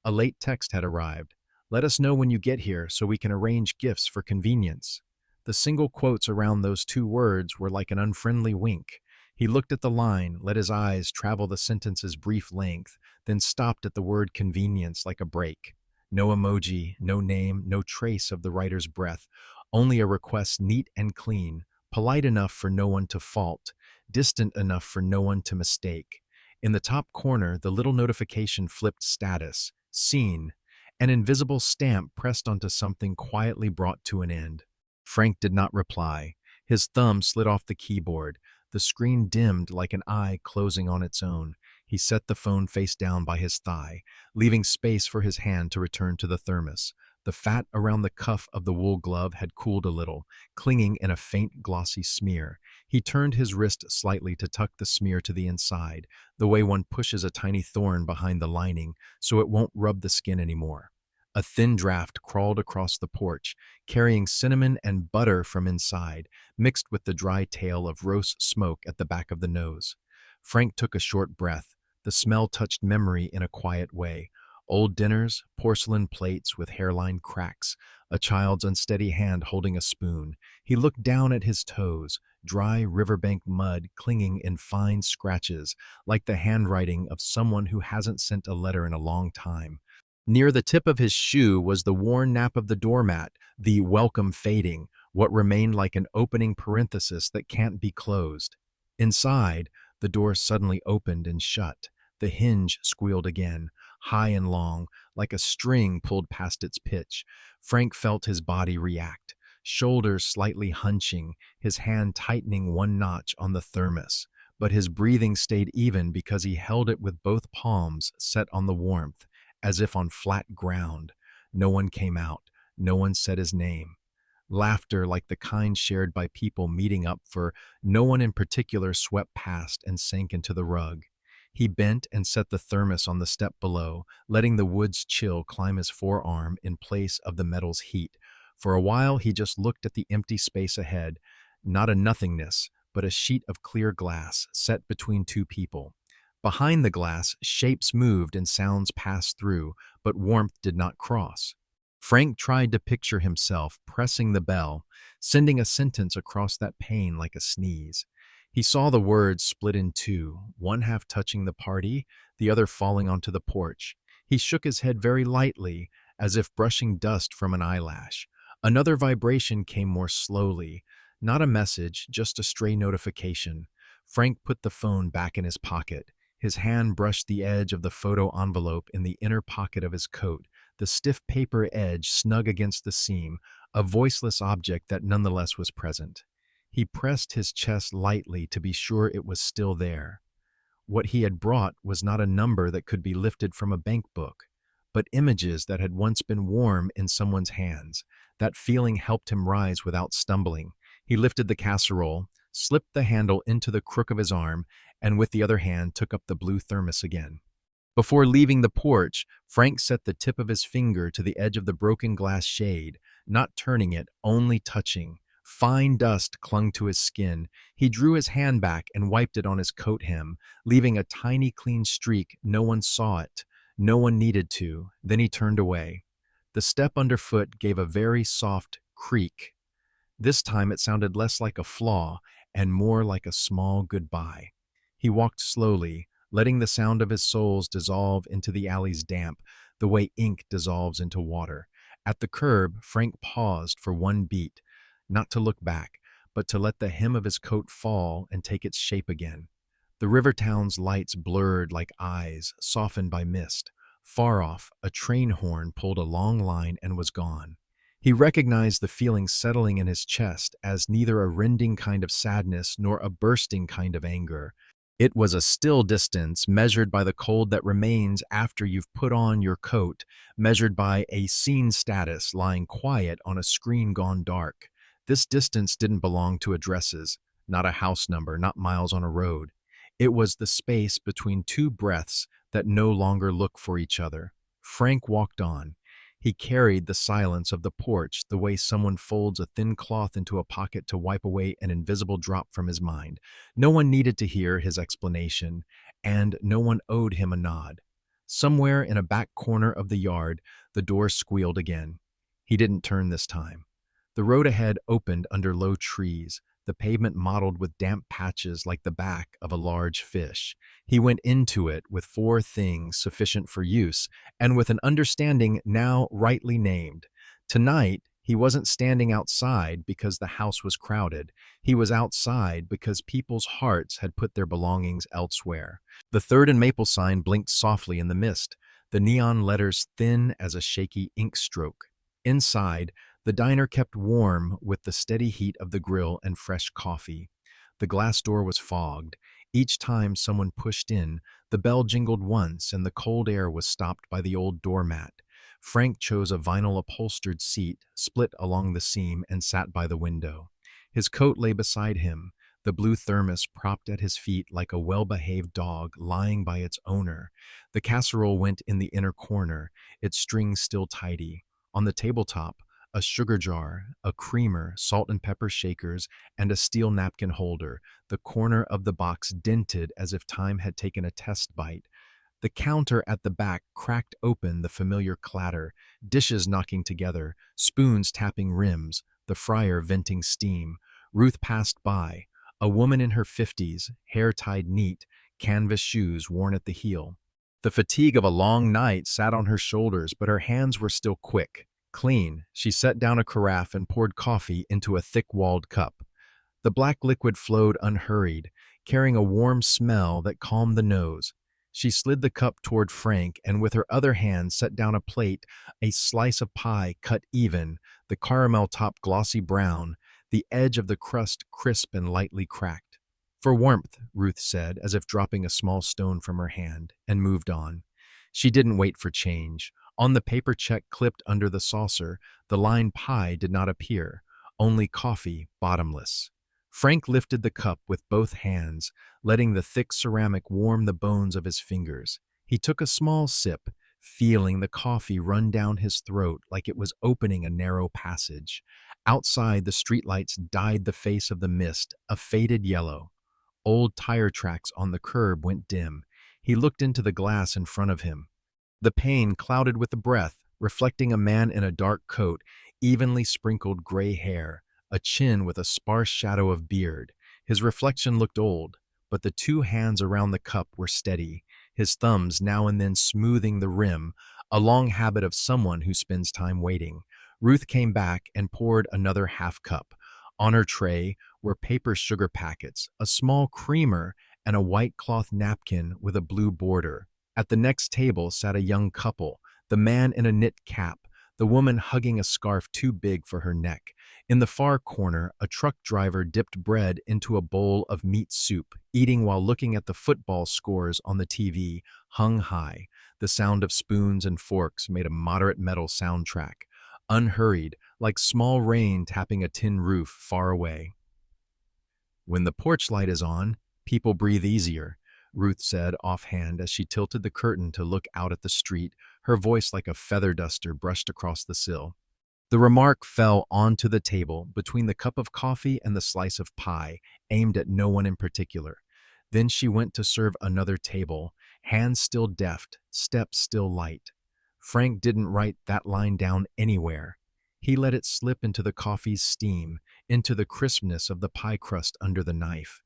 A late text had arrived. "Let us know when you get here so we can arrange gifts for convenience." The single quotes around those two words were like an unfriendly wink. He looked at the line, let his eyes travel the sentence's brief length, then stopped at the word convenience like a break. No emoji, no name, no trace of the writer's breath, only a request neat and clean, polite enough for no one to fault, distant enough for no one to mistake. In the top corner, the little notification flipped status, seen, an invisible stamp pressed onto something quietly brought to an end. Frank did not reply. His thumb slid off the keyboard. The screen dimmed like an eye closing on its own. He set the phone face down by his thigh, leaving space for his hand to return to the thermos. The fat around the cuff of the wool glove had cooled a little, clinging in a faint glossy smear. He turned his wrist slightly to tuck the smear to the inside, the way one pushes a tiny thorn behind the lining so it won't rub the skin anymore. A thin draft crawled across the porch, carrying cinnamon and butter from inside, mixed with the dry tail of roast smoke at the back of the nose. Frank took a short breath. The smell touched memory in a quiet way. Old dinners, porcelain plates with hairline cracks, a child's unsteady hand holding a spoon. He looked down at his toes, dry riverbank mud clinging in fine scratches, like the handwriting of someone who hasn't sent a letter in a long time. Near the tip of his shoe was the worn nap of the doormat, the welcome fading, what remained like an opening parenthesis that can't be closed. Inside, the door suddenly opened and shut. The hinge squealed again, high and long, like a string pulled past its pitch. Frank felt his body react, shoulders slightly hunching, his hand tightening one notch on the thermos. But his breathing stayed even because he held it with both palms set on the warmth, as if on flat ground. No one came out. No one said his name. Laughter, like the kind shared by people meeting up for no one in particular, swept past and sank into the rug. He bent and set the thermos on the step below, letting the wood's chill climb his forearm in place of the metal's heat. For a while, he just looked at the empty space ahead, not a nothingness, but a sheet of clear glass set between two people. Behind the glass, shapes moved and sounds passed through, but warmth did not cross. Frank tried to picture himself pressing the bell, sending a sentence across that pane like a sneeze. He saw the words split in two, one half touching the party, the other falling onto the porch. He shook his head very lightly, as if brushing dust from an eyelash. Another vibration came more slowly. Not a message, just a stray notification. Frank put the phone back in his pocket. His hand brushed the edge of the photo envelope in the inner pocket of his coat, the stiff paper edge snug against the seam, a voiceless object that nonetheless was present. He pressed his chest lightly to be sure it was still there. What he had brought was not a number that could be lifted from a bank book, but images that had once been warm in someone's hands. That feeling helped him rise without stumbling. He lifted the casserole, slipped the handle into the crook of his arm, and with the other hand took up the blue thermos again. Before leaving the porch, Frank set the tip of his finger to the edge of the broken glass shade, not turning it, only touching. Fine dust clung to his skin. He drew his hand back and wiped it on his coat hem, leaving a tiny clean streak. No one saw it. No one needed to. Then he turned away. The step underfoot gave a very soft creak. This time it sounded less like a flaw and more like a small goodbye. He walked slowly, letting the sound of his soles dissolve into the alley's damp, the way ink dissolves into water. At the curb, Frank paused for one beat, not to look back, but to let the hem of his coat fall and take its shape again. The river town's lights blurred like eyes, softened by mist. Far off, a train horn pulled a long line and was gone. He recognized the feeling settling in his chest as neither a rending kind of sadness nor a bursting kind of anger. It was a still distance measured by the cold that remains after you've put on your coat, measured by a scene status lying quiet on a screen gone dark. This distance didn't belong to addresses, not a house number, not miles on a road. It was the space between two breaths that no longer look for each other. Frank walked on. He carried the silence of the porch the way someone folds a thin cloth into a pocket to wipe away an invisible drop from his mind. No one needed to hear his explanation, and no one owed him a nod. Somewhere in a back corner of the yard, the door squealed again. He didn't turn this time. The road ahead opened under low trees, the pavement mottled with damp patches like the back of a large fish. He went into it with four things sufficient for use, and with an understanding now rightly named. Tonight, he wasn't standing outside because the house was crowded. He was outside because people's hearts had put their belongings elsewhere. The Third and Maple sign blinked softly in the mist, the neon letters thin as a shaky ink stroke. Inside, the diner kept warm with the steady heat of the grill and fresh coffee. The glass door was fogged. Each time someone pushed in, the bell jingled once and the cold air was stopped by the old doormat. Frank chose a vinyl upholstered seat, split along the seam, and sat by the window. His coat lay beside him, the blue thermos propped at his feet like a well-behaved dog lying by its owner. The casserole went in the inner corner, its strings still tidy. On the tabletop, a sugar jar, a creamer, salt and pepper shakers, and a steel napkin holder, the corner of the box dented as if time had taken a test bite. The counter at the back cracked open the familiar clatter, dishes knocking together, spoons tapping rims, the fryer venting steam. Ruth passed by, a woman in her 50s, hair tied neat, canvas shoes worn at the heel. The fatigue of a long night sat on her shoulders, but her hands were still quick. Clean, she set down a carafe and poured coffee into a thick-walled cup. The black liquid flowed unhurried, carrying a warm smell that calmed the nose. She slid the cup toward Frank and with her other hand set down a plate, a slice of pie cut even, the caramel top glossy brown, the edge of the crust crisp and lightly cracked. "For warmth," Ruth said, as if dropping a small stone from her hand, and moved on. She didn't wait for change. On the paper check clipped under the saucer, the line pie did not appear, only coffee, bottomless. Frank lifted the cup with both hands, letting the thick ceramic warm the bones of his fingers. He took a small sip, feeling the coffee run down his throat like it was opening a narrow passage. Outside, the streetlights dyed the face of the mist a faded yellow. Old tire tracks on the curb went dim. He looked into the glass in front of him. The pane clouded with the breath, reflecting a man in a dark coat, evenly sprinkled gray hair, a chin with a sparse shadow of beard. His reflection looked old, but the two hands around the cup were steady, his thumbs now and then smoothing the rim, a long habit of someone who spends time waiting. Ruth came back and poured another half cup. On her tray were paper sugar packets, a small creamer, and a white cloth napkin with a blue border. At the next table sat a young couple, the man in a knit cap, the woman hugging a scarf too big for her neck. In the far corner, a truck driver dipped bread into a bowl of meat soup, eating while looking at the football scores on the TV, hung high. The sound of spoons and forks made a moderate metal soundtrack, unhurried, like small rain tapping a tin roof far away. When the porch light is on, people breathe easier, Ruth said offhand as she tilted the curtain to look out at the street, her voice like a feather duster brushed across the sill. The remark fell onto the table between the cup of coffee and the slice of pie, aimed at no one in particular. Then she went to serve another table, hands still deft, steps still light. Frank didn't write that line down anywhere. He let it slip into the coffee's steam, into the crispness of the pie crust under the knife.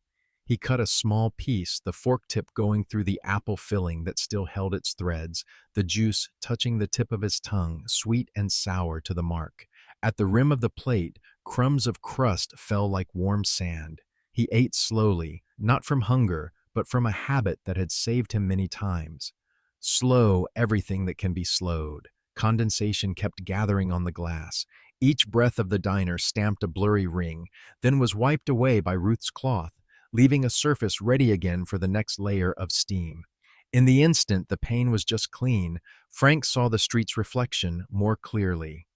He cut a small piece, the fork tip going through the apple filling that still held its threads, the juice touching the tip of his tongue, sweet and sour to the mark. At the rim of the plate, crumbs of crust fell like warm sand. He ate slowly, not from hunger, but from a habit that had saved him many times. Slow everything that can be slowed. Condensation kept gathering on the glass. Each breath of the diner stamped a blurry ring, then was wiped away by Ruth's cloth, leaving a surface ready again for the next layer of steam. In the instant the pane was just clean, Frank saw the street's reflection more clearly.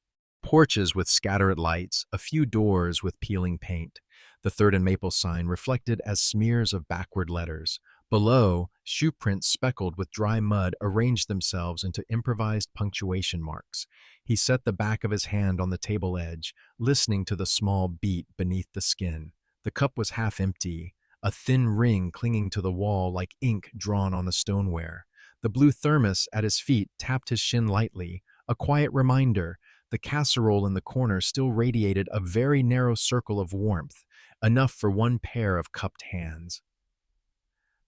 Porches with scattered lights, a few doors with peeling paint. The Third and Maple sign reflected as smears of backward letters. Below, shoe prints speckled with dry mud arranged themselves into improvised punctuation marks. He set the back of his hand on the table edge, listening to the small beat beneath the skin. The cup was half empty, a thin ring clinging to the wall like ink drawn on the stoneware. The blue thermos at his feet tapped his shin lightly, a quiet reminder. The casserole in the corner still radiated a very narrow circle of warmth, enough for one pair of cupped hands.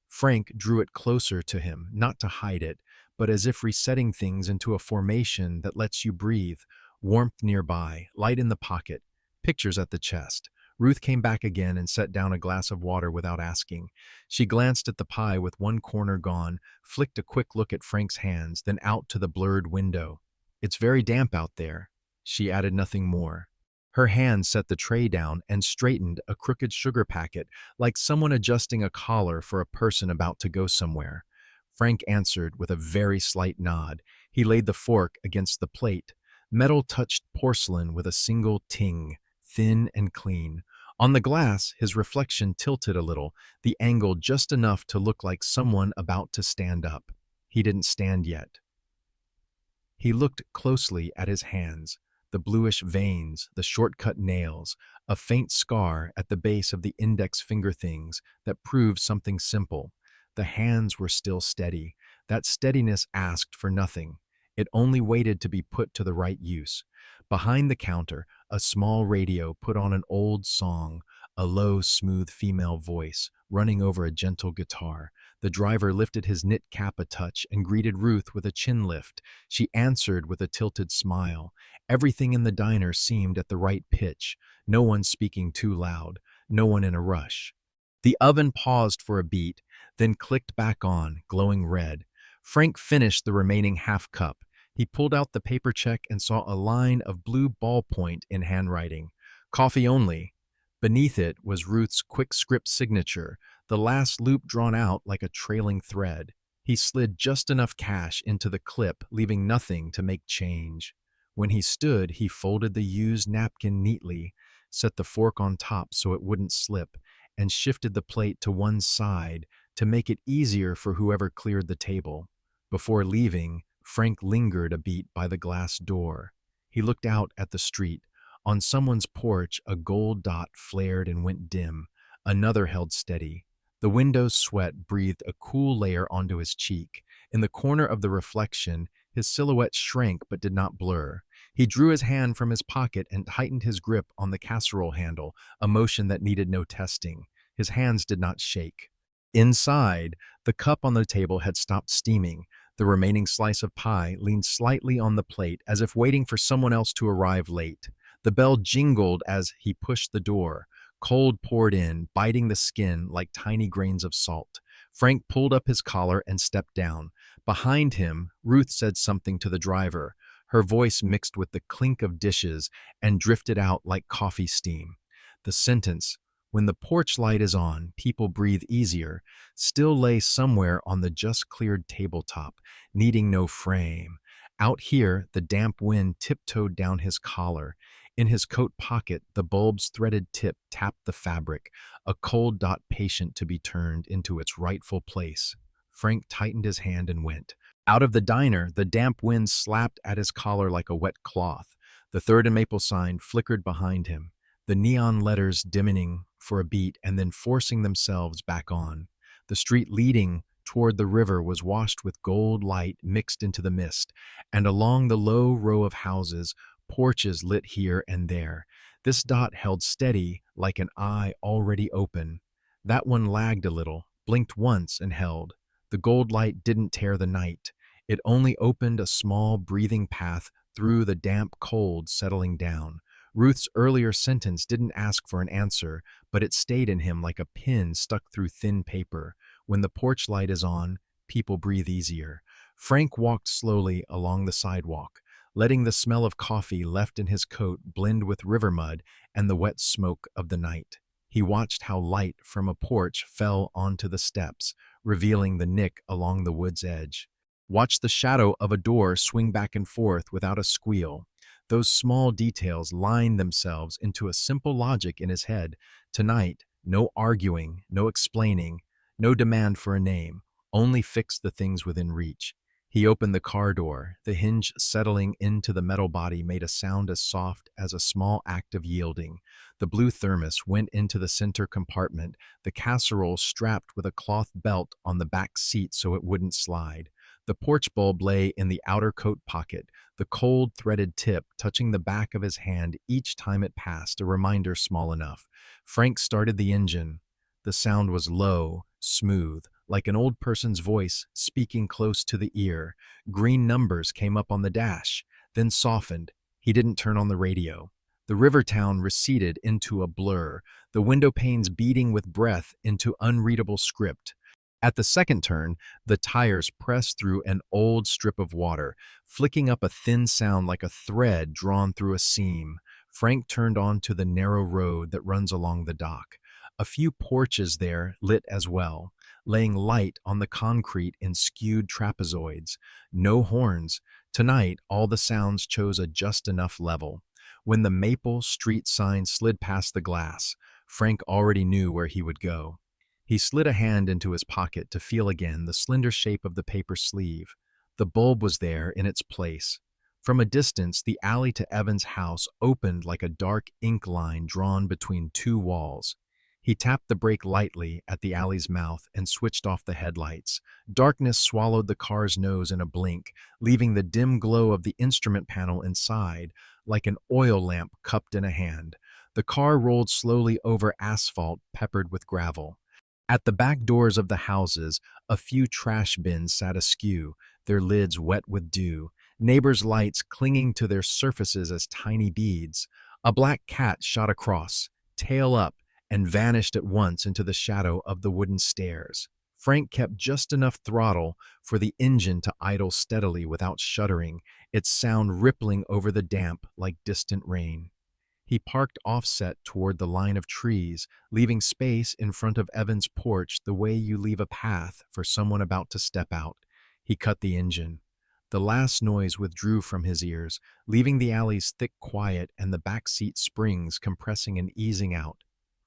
Frank drew it closer to him, not to hide it, but as if resetting things into a formation that lets you breathe. Warmth nearby, light in the pocket, pictures at the chest. Ruth came back again and set down a glass of water without asking. She glanced at the pie with one corner gone, flicked a quick look at Frank's hands, then out to the blurred window. "It's very damp out there." She added nothing more. Her hand set the tray down and straightened a crooked sugar packet, like someone adjusting a collar for a person about to go somewhere. Frank answered with a very slight nod. He laid the fork against the plate. Metal touched porcelain with a single ting, thin and clean. On the glass, his reflection tilted a little, the angle just enough to look like someone about to stand up. He didn't stand yet. He looked closely at his hands. The bluish veins, the short-cut nails, a faint scar at the base of the index finger things that proved something simple. The hands were still steady. That steadiness asked for nothing. It only waited to be put to the right use. Behind the counter, a small radio put on an old song, a low, smooth female voice running over a gentle guitar. The driver lifted his knit cap a touch and greeted Ruth with a chin lift. She answered with a tilted smile. Everything in the diner seemed at the right pitch, no one speaking too loud, no one in a rush. The oven paused for a beat, then clicked back on, glowing red. Frank finished the remaining half cup. He pulled out the paper check and saw a line of blue ballpoint in handwriting. "Coffee only." Beneath it was Ruth's quick script signature, the last loop drawn out like a trailing thread. He slid just enough cash into the clip, leaving nothing to make change. When he stood, he folded the used napkin neatly, set the fork on top so it wouldn't slip, and shifted the plate to one side to make it easier for whoever cleared the table. Before leaving, Frank lingered a beat by the glass door. He looked out at the street. On someone's porch, a gold dot flared and went dim. Another held steady. The window's sweat breathed a cool layer onto his cheek. In the corner of the reflection, his silhouette shrank but did not blur. He drew his hand from his pocket and tightened his grip on the casserole handle, a motion that needed no testing. His hands did not shake. Inside, the cup on the table had stopped steaming. The remaining slice of pie leaned slightly on the plate as if waiting for someone else to arrive late. The bell jingled as he pushed the door. Cold poured in, biting the skin like tiny grains of salt. Frank pulled up his collar and stepped down. Behind him, Ruth said something to the driver. Her voice mixed with the clink of dishes and drifted out like coffee steam. The sentence, "When the porch light is on, people breathe easier," still lay somewhere on the just cleared tabletop, needing no frame. Out here, the damp wind tiptoed down his collar. In his coat pocket, the bulb's threaded tip tapped the fabric, a cold dot patient to be turned into its rightful place. Frank tightened his hand and went. Out of the diner, the damp wind slapped at his collar like a wet cloth. The Third and Maple sign flickered behind him, the neon letters dimming for a beat and then forcing themselves back on. The street leading toward the river was washed with gold light mixed into the mist, and along the low row of houses, porches lit here and there. This dot held steady like an eye already open. That one lagged a little, blinked once and held. The gold light didn't tear the night. It only opened a small breathing path through the damp cold settling down. Ruth's earlier sentence didn't ask for an answer, but it stayed in him like a pin stuck through thin paper. When the porch light is on, people breathe easier. Frank walked slowly along the sidewalk, letting the smell of coffee left in his coat blend with river mud and the wet smoke of the night. He watched how light from a porch fell onto the steps, revealing the nick along the wood's edge. Watched the shadow of a door swing back and forth without a squeal. Those small details lined themselves into a simple logic in his head. Tonight, no arguing, no explaining, no demand for a name, only fix the things within reach. He opened the car door. The hinge settling into the metal body made a sound as soft as a small act of yielding. The blue thermos went into the center compartment, the casserole strapped with a cloth belt on the back seat so it wouldn't slide. The porch bulb lay in the outer coat pocket, the cold threaded tip touching the back of his hand each time it passed, a reminder small enough. Frank started the engine. The sound was low, smooth, like an old person's voice speaking close to the ear. Green numbers came up on the dash, then softened. He didn't turn on the radio. The river town receded into a blur, the window panes beating with breath into unreadable script. At the second turn, the tires pressed through an old strip of water, flicking up a thin sound like a thread drawn through a seam. Frank turned onto the narrow road that runs along the dock. A few porches there lit as well, laying light on the concrete in skewed trapezoids. No horns. Tonight, all the sounds chose a just enough level. When the Maple Street sign slid past the glass, Frank already knew where he would go. He slid a hand into his pocket to feel again the slender shape of the paper sleeve. The bulb was there in its place. From a distance, the alley to Evan's house opened like a dark ink line drawn between two walls. He tapped the brake lightly at the alley's mouth and switched off the headlights. Darkness swallowed the car's nose in a blink, leaving the dim glow of the instrument panel inside like an oil lamp cupped in a hand. The car rolled slowly over asphalt peppered with gravel. At the back doors of the houses, a few trash bins sat askew, their lids wet with dew, neighbors' lights clinging to their surfaces as tiny beads. A black cat shot across, tail up, and vanished at once into the shadow of the wooden stairs. Frank kept just enough throttle for the engine to idle steadily without shuddering, its sound rippling over the damp like distant rain. He parked offset toward the line of trees, leaving space in front of Evan's porch the way you leave a path for someone about to step out. He cut the engine. The last noise withdrew from his ears, leaving the alley's thick quiet and the back seat springs compressing and easing out.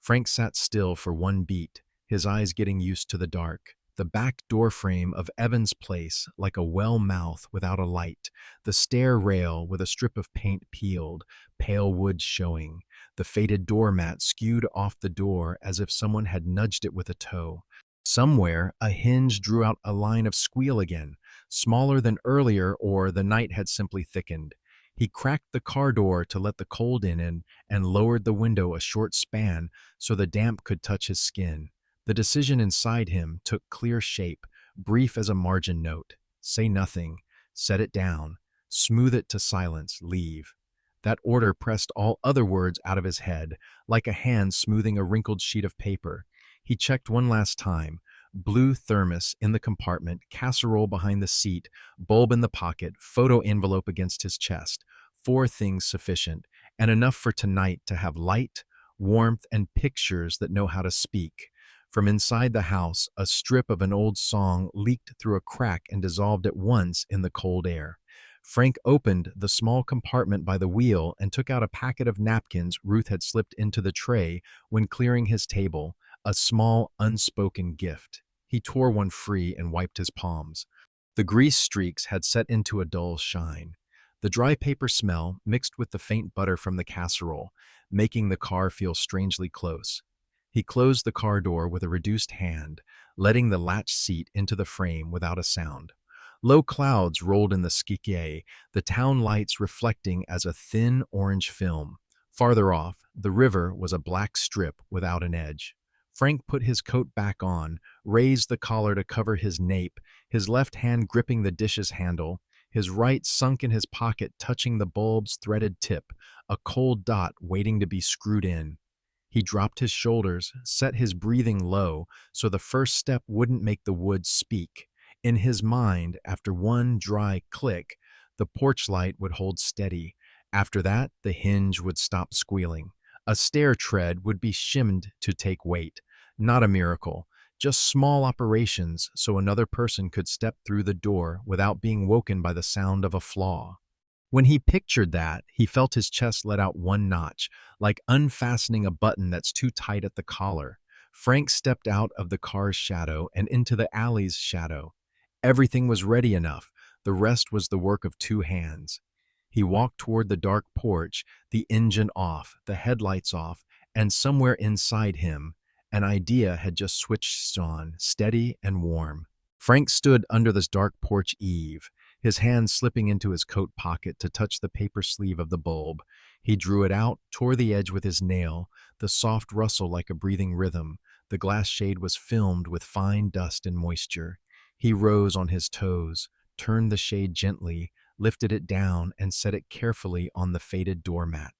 Frank sat still for one beat, his eyes getting used to the dark. The back door frame of Evan's place like a well mouth without a light, the stair rail with a strip of paint peeled, pale wood showing, the faded doormat skewed off the door as if someone had nudged it with a toe. Somewhere, a hinge drew out a line of squeal again, smaller than earlier or the night had simply thickened. He cracked the car door to let the cold in and lowered the window a short span so the damp could touch his skin. The decision inside him took clear shape, brief as a margin note. Say nothing, set it down, smooth it to silence, leave. That order pressed all other words out of his head, like a hand smoothing a wrinkled sheet of paper. He checked one last time. Blue thermos in the compartment, casserole behind the seat, bulb in the pocket, photo envelope against his chest. 4 things sufficient, and enough for tonight to have light, warmth, and pictures that know how to speak. From inside the house, a strip of an old song leaked through a crack and dissolved at once in the cold air. Frank opened the small compartment by the wheel and took out a packet of napkins Ruth had slipped into the tray when clearing his table, a small, unspoken gift. He tore one free and wiped his palms. The grease streaks had set into a dull shine. The dry paper smell mixed with the faint butter from the casserole, making the car feel strangely close. He closed the car door with a reduced hand, letting the latch seat into the frame without a sound. Low clouds rolled in the sky, the town lights reflecting as a thin orange film. Farther off, the river was a black strip without an edge. Frank put his coat back on, raised the collar to cover his nape, his left hand gripping the dish's handle, his right sunk in his pocket touching the bulb's threaded tip, a cold dot waiting to be screwed in. He dropped his shoulders, set his breathing low so the first step wouldn't make the wood speak. In his mind, after one dry click, the porch light would hold steady. After that, the hinge would stop squealing. A stair tread would be shimmed to take weight. Not a miracle, just small operations so another person could step through the door without being woken by the sound of a flaw. When he pictured that, he felt his chest let out one notch, like unfastening a button that's too tight at the collar. Frank stepped out of the car's shadow and into the alley's shadow. Everything was ready enough. The rest was the work of 2 hands. He walked toward the dark porch, the engine off, the headlights off, and somewhere inside him, an idea had just switched on, steady and warm. Frank stood under this dark porch eave, his hand slipping into his coat pocket to touch the paper sleeve of the bulb. He drew it out, tore the edge with his nail, the soft rustle like a breathing rhythm. The glass shade was filmed with fine dust and moisture. He rose on his toes, turned the shade gently, lifted it down, and set it carefully on the faded doormat.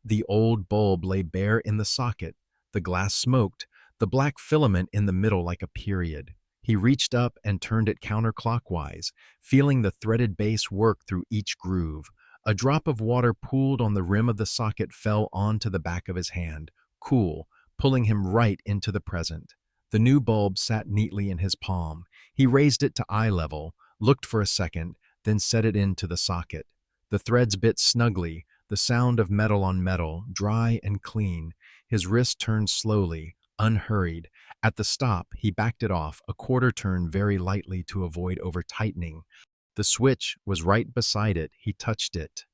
The old bulb lay bare in the socket. The glass smoked, the black filament in the middle like a period. He reached up and turned it counterclockwise, feeling the threaded base work through each groove. A drop of water pooled on the rim of the socket fell onto the back of his hand, cool, pulling him right into the present. The new bulb sat neatly in his palm. He raised it to eye level, looked for a second, then set it into the socket. The threads bit snugly, the sound of metal on metal, dry and clean. His wrist turned slowly, unhurried. At the stop, he backed it off, a quarter turn very lightly to avoid over-tightening. The switch was right beside it. He touched it.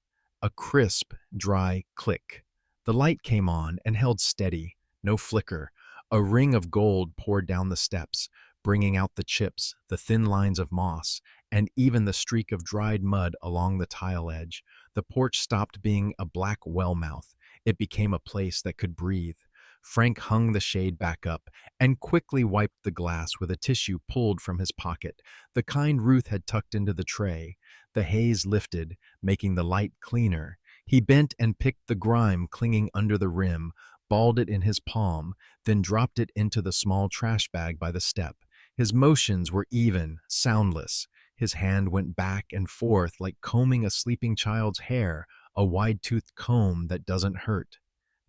A crisp, dry click. The light came on and held steady, no flicker. A ring of gold poured down the steps, bringing out the chips, the thin lines of moss, and even the streak of dried mud along the tile edge. The porch stopped being a black well mouth. It became a place that could breathe. Frank hung the shade back up and quickly wiped the glass with a tissue pulled from his pocket, the kind Ruth had tucked into the tray. The haze lifted, making the light cleaner. He bent and picked the grime clinging under the rim, balled it in his palm, then dropped it into the small trash bag by the step. His motions were even, soundless. His hand went back and forth like combing a sleeping child's hair, a wide-toothed comb that doesn't hurt.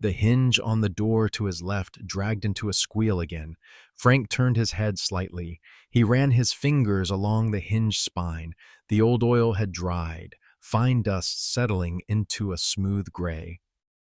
The hinge on the door to his left dragged into a squeal again. Frank turned his head slightly. He ran his fingers along the hinge spine. The old oil had dried, fine dust settling into a smooth gray.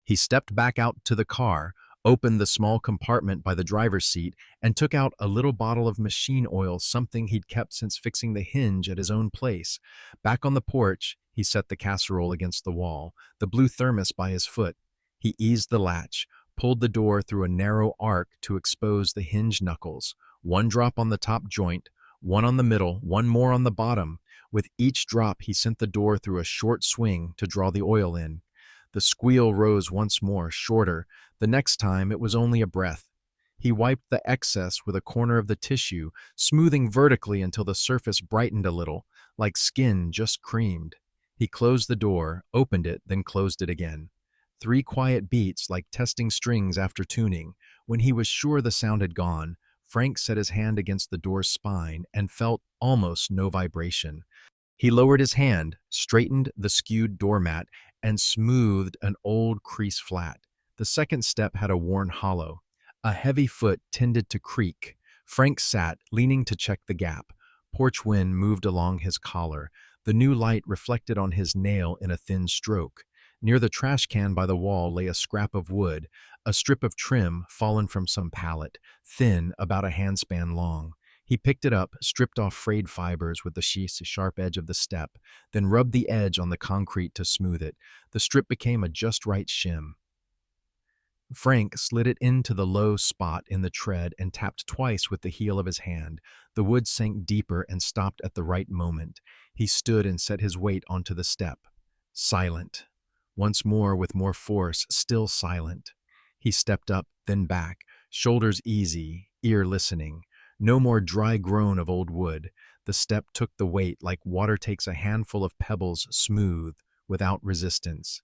He stepped back out to the car, opened the small compartment by the driver's seat, and took out a little bottle of machine oil, something he'd kept since fixing the hinge at his own place. Back on the porch, he set the casserole against the wall, the blue thermos by his foot. He eased the latch, pulled the door through a narrow arc to expose the hinge knuckles, one drop on the top joint, one on the middle, one more on the bottom. With each drop, he sent the door through a short swing to draw the oil in. The squeal rose once more, shorter. The next time, it was only a breath. He wiped the excess with a corner of the tissue, smoothing vertically until the surface brightened a little, like skin just creamed. He closed the door, opened it, then closed it again. 3 quiet beats, like testing strings after tuning. When he was sure the sound had gone, Frank set his hand against the door's spine and felt almost no vibration. He lowered his hand, straightened the skewed doormat, and smoothed an old crease flat. The second step had a worn hollow. A heavy foot tended to creak. Frank sat, leaning to check the gap. Porch wind moved along his collar. The new light reflected on his nail in a thin stroke. Near the trash can by the wall lay a scrap of wood, a strip of trim fallen from some pallet, thin, about a handspan long. He picked it up, stripped off frayed fibers with the sharp edge of the step, then rubbed the edge on the concrete to smooth it. The strip became a just right shim. Frank slid it into the low spot in the tread and tapped twice with the heel of his hand. The wood sank deeper and stopped at the right moment. He stood and set his weight onto the step. Silent. Once more, with more force, still silent. He stepped up, then back, shoulders easy, ear listening. No more dry groan of old wood. The step took the weight like water takes a handful of pebbles, smooth, without resistance.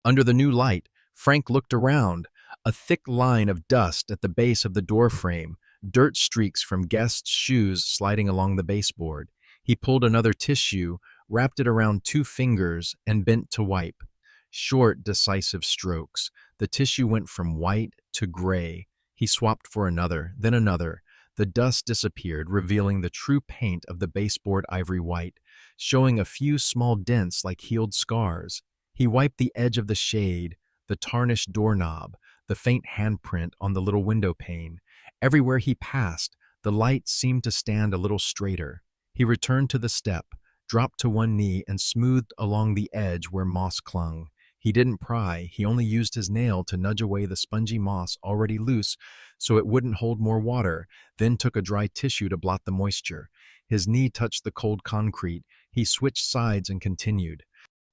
Under the new light, Frank looked around. A thick line of dust at the base of the door frame, dirt streaks from guests' shoes sliding along the baseboard. He pulled another tissue, wrapped it around 2 fingers, and bent to wipe. Short, decisive strokes. The tissue went from white to gray. He swapped for another, then another. The dust disappeared, revealing the true paint of the baseboard ivory white, showing a few small dents like healed scars. He wiped the edge of the shade, the tarnished doorknob, the faint handprint on the little window pane. Everywhere he passed, the light seemed to stand a little straighter. He returned to the step, dropped to one knee, and smoothed along the edge where moss clung. He didn't pry, he only used his nail to nudge away the spongy moss already loose so it wouldn't hold more water, then took a dry tissue to blot the moisture. His knee touched the cold concrete. He switched sides and continued.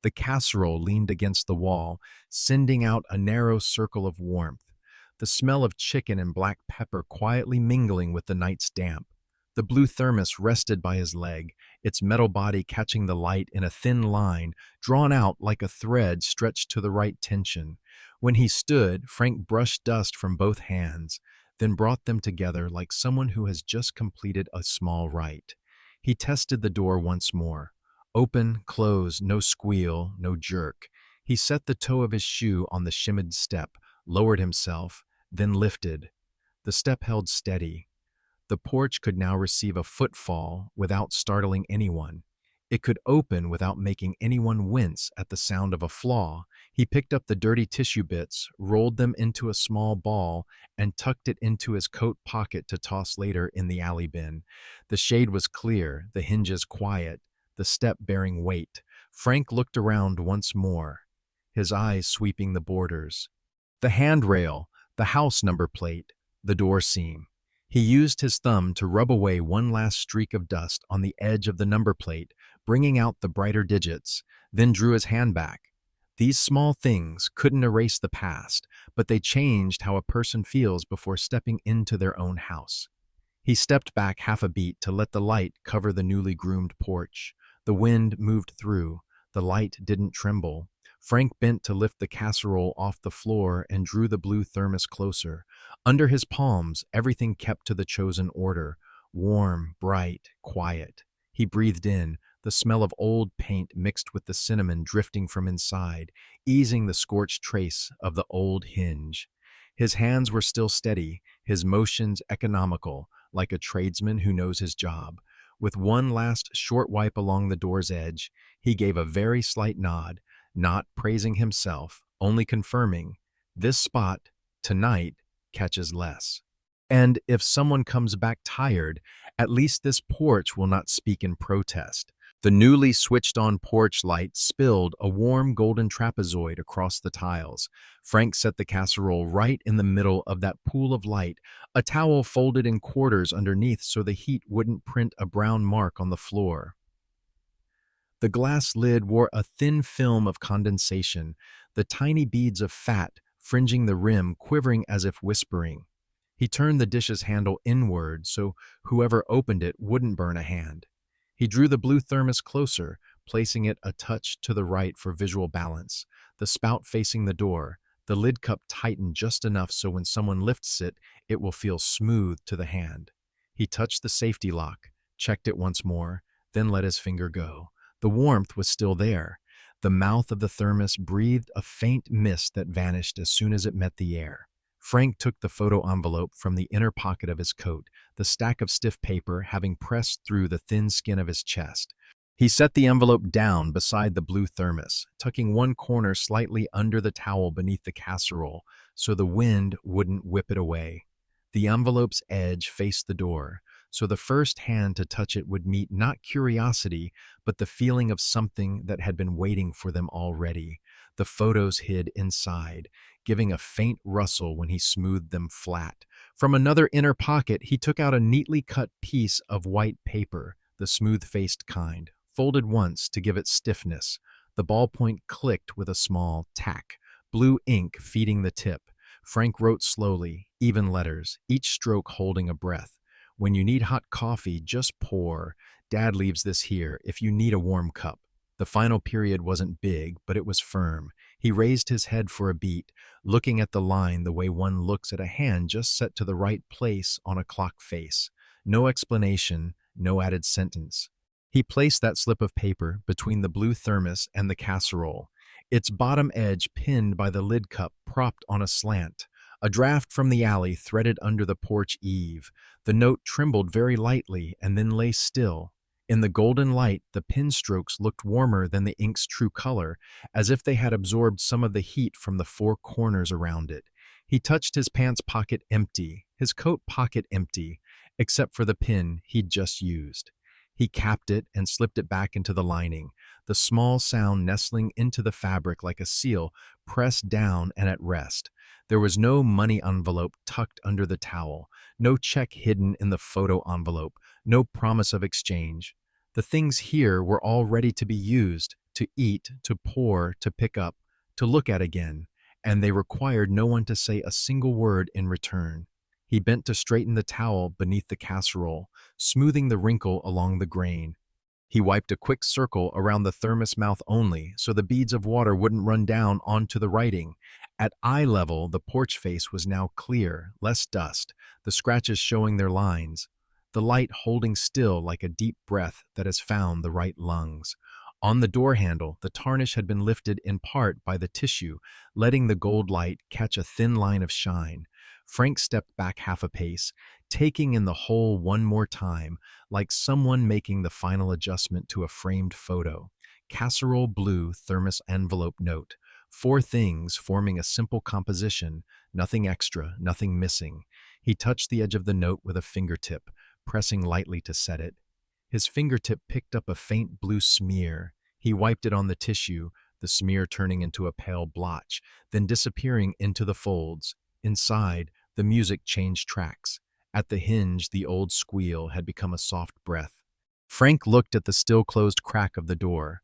The casserole leaned against the wall, sending out a narrow circle of warmth. The smell of chicken and black pepper quietly mingling with the night's damp. The blue thermos rested by his leg, its metal body catching the light in a thin line, drawn out like a thread stretched to the right tension. When he stood, Frank brushed dust from both hands, then brought them together like someone who has just completed a small rite. He tested the door once more. Open, close, no squeal, no jerk. He set the toe of his shoe on the shimmied step, lowered himself, then lifted. The step held steady. The porch could now receive a footfall without startling anyone. It could open without making anyone wince at the sound of a flaw. He picked up the dirty tissue bits, rolled them into a small ball, and tucked it into his coat pocket to toss later in the alley bin. The shade was clear, the hinges quiet, the step bearing weight. Frank looked around once more, his eyes sweeping the borders. The handrail, the house number plate, the door seam. He used his thumb to rub away one last streak of dust on the edge of the number plate, bringing out the brighter digits, then drew his hand back. These small things couldn't erase the past, but they changed how a person feels before stepping into their own house. He stepped back half a beat to let the light cover the newly groomed porch. The wind moved through. The light didn't tremble. Frank bent to lift the casserole off the floor and drew the blue thermos closer. Under his palms, everything kept to the chosen order. Warm, bright, quiet. He breathed in, the smell of old paint mixed with the cinnamon drifting from inside, easing the scorched trace of the old hinge. His hands were still steady, his motions economical, like a tradesman who knows his job. With one last short wipe along the door's edge, he gave a very slight nod, not praising himself, only confirming, this spot, tonight, catches less. And if someone comes back tired, at least this porch will not speak in protest. The newly switched-on porch light spilled a warm golden trapezoid across the tiles. Frank set the casserole right in the middle of that pool of light, a towel folded in quarters underneath so the heat wouldn't print a brown mark on the floor. The glass lid wore a thin film of condensation, the tiny beads of fat fringing the rim quivering as if whispering. He turned the dish's handle inward so whoever opened it wouldn't burn a hand. He drew the blue thermos closer, placing it a touch to the right for visual balance, the spout facing the door, the lid cup tightened just enough so when someone lifts it, it will feel smooth to the hand. He touched the safety lock, checked it once more, then let his finger go. The warmth was still there. The mouth of the thermos breathed a faint mist that vanished as soon as it met the air. Frank took the photo envelope from the inner pocket of his coat, the stack of stiff paper having pressed through the thin skin of his chest. He set the envelope down beside the blue thermos, tucking one corner slightly under the towel beneath the casserole so the wind wouldn't whip it away. The envelope's edge faced the door, so the first hand to touch it would meet not curiosity, but the feeling of something that had been waiting for them already. The photos hid inside, giving a faint rustle when he smoothed them flat. From another inner pocket, he took out a neatly cut piece of white paper, the smooth-faced kind, folded once to give it stiffness. The ballpoint clicked with a small tack, blue ink feeding the tip. Frank wrote slowly, even letters, each stroke holding a breath. When you need hot coffee, just pour. Dad leaves this here if you need a warm cup. The final period wasn't big, but it was firm. He raised his head for a beat, looking at the line the way one looks at a hand just set to the right place on a clock face. No explanation, no added sentence. He placed that slip of paper between the blue thermos and the casserole, its bottom edge pinned by the lid cup propped on a slant. A draft from the alley threaded under the porch eave. The note trembled very lightly and then lay still. In the golden light, the pen strokes looked warmer than the ink's true color, as if they had absorbed some of the heat from the four corners around it. He touched his pants pocket empty, his coat pocket empty, except for the pen he'd just used. He capped it and slipped it back into the lining, the small sound nestling into the fabric like a seal, pressed down and at rest. There was no money envelope tucked under the towel, no check hidden in the photo envelope, no promise of exchange. The things here were all ready to be used, to eat, to pour, to pick up, to look at again, and they required no one to say a single word in return. He bent to straighten the towel beneath the casserole, smoothing the wrinkle along the grain. He wiped a quick circle around the thermos mouth only, so the beads of water wouldn't run down onto the writing. At eye level, the porch face was now clear, less dust, the scratches showing their lines, the light holding still like a deep breath that has found the right lungs. On the door handle, the tarnish had been lifted in part by the tissue, letting the gold light catch a thin line of shine. Frank stepped back half a pace, taking in the whole one more time, like someone making the final adjustment to a framed photo. Casserole blue thermos envelope note. 4 things forming a simple composition, nothing extra, nothing missing. He touched the edge of the note with a fingertip, pressing lightly to set it. His fingertip picked up a faint blue smear. He wiped it on the tissue, the smear turning into a pale blotch, then disappearing into the folds. Inside, the music changed tracks. At the hinge, the old squeal had become a soft breath. Frank looked at the still-closed crack of the door.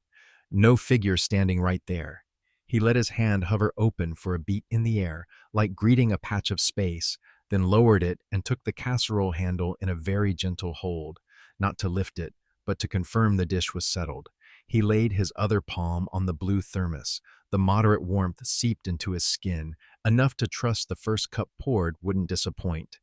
No figure standing right there. He let his hand hover open for a beat in the air, like greeting a patch of space, then lowered it and took the casserole handle in a very gentle hold, not to lift it, but to confirm the dish was settled. He laid his other palm on the blue thermos. The moderate warmth seeped into his skin, enough to trust the first cup poured wouldn't disappoint.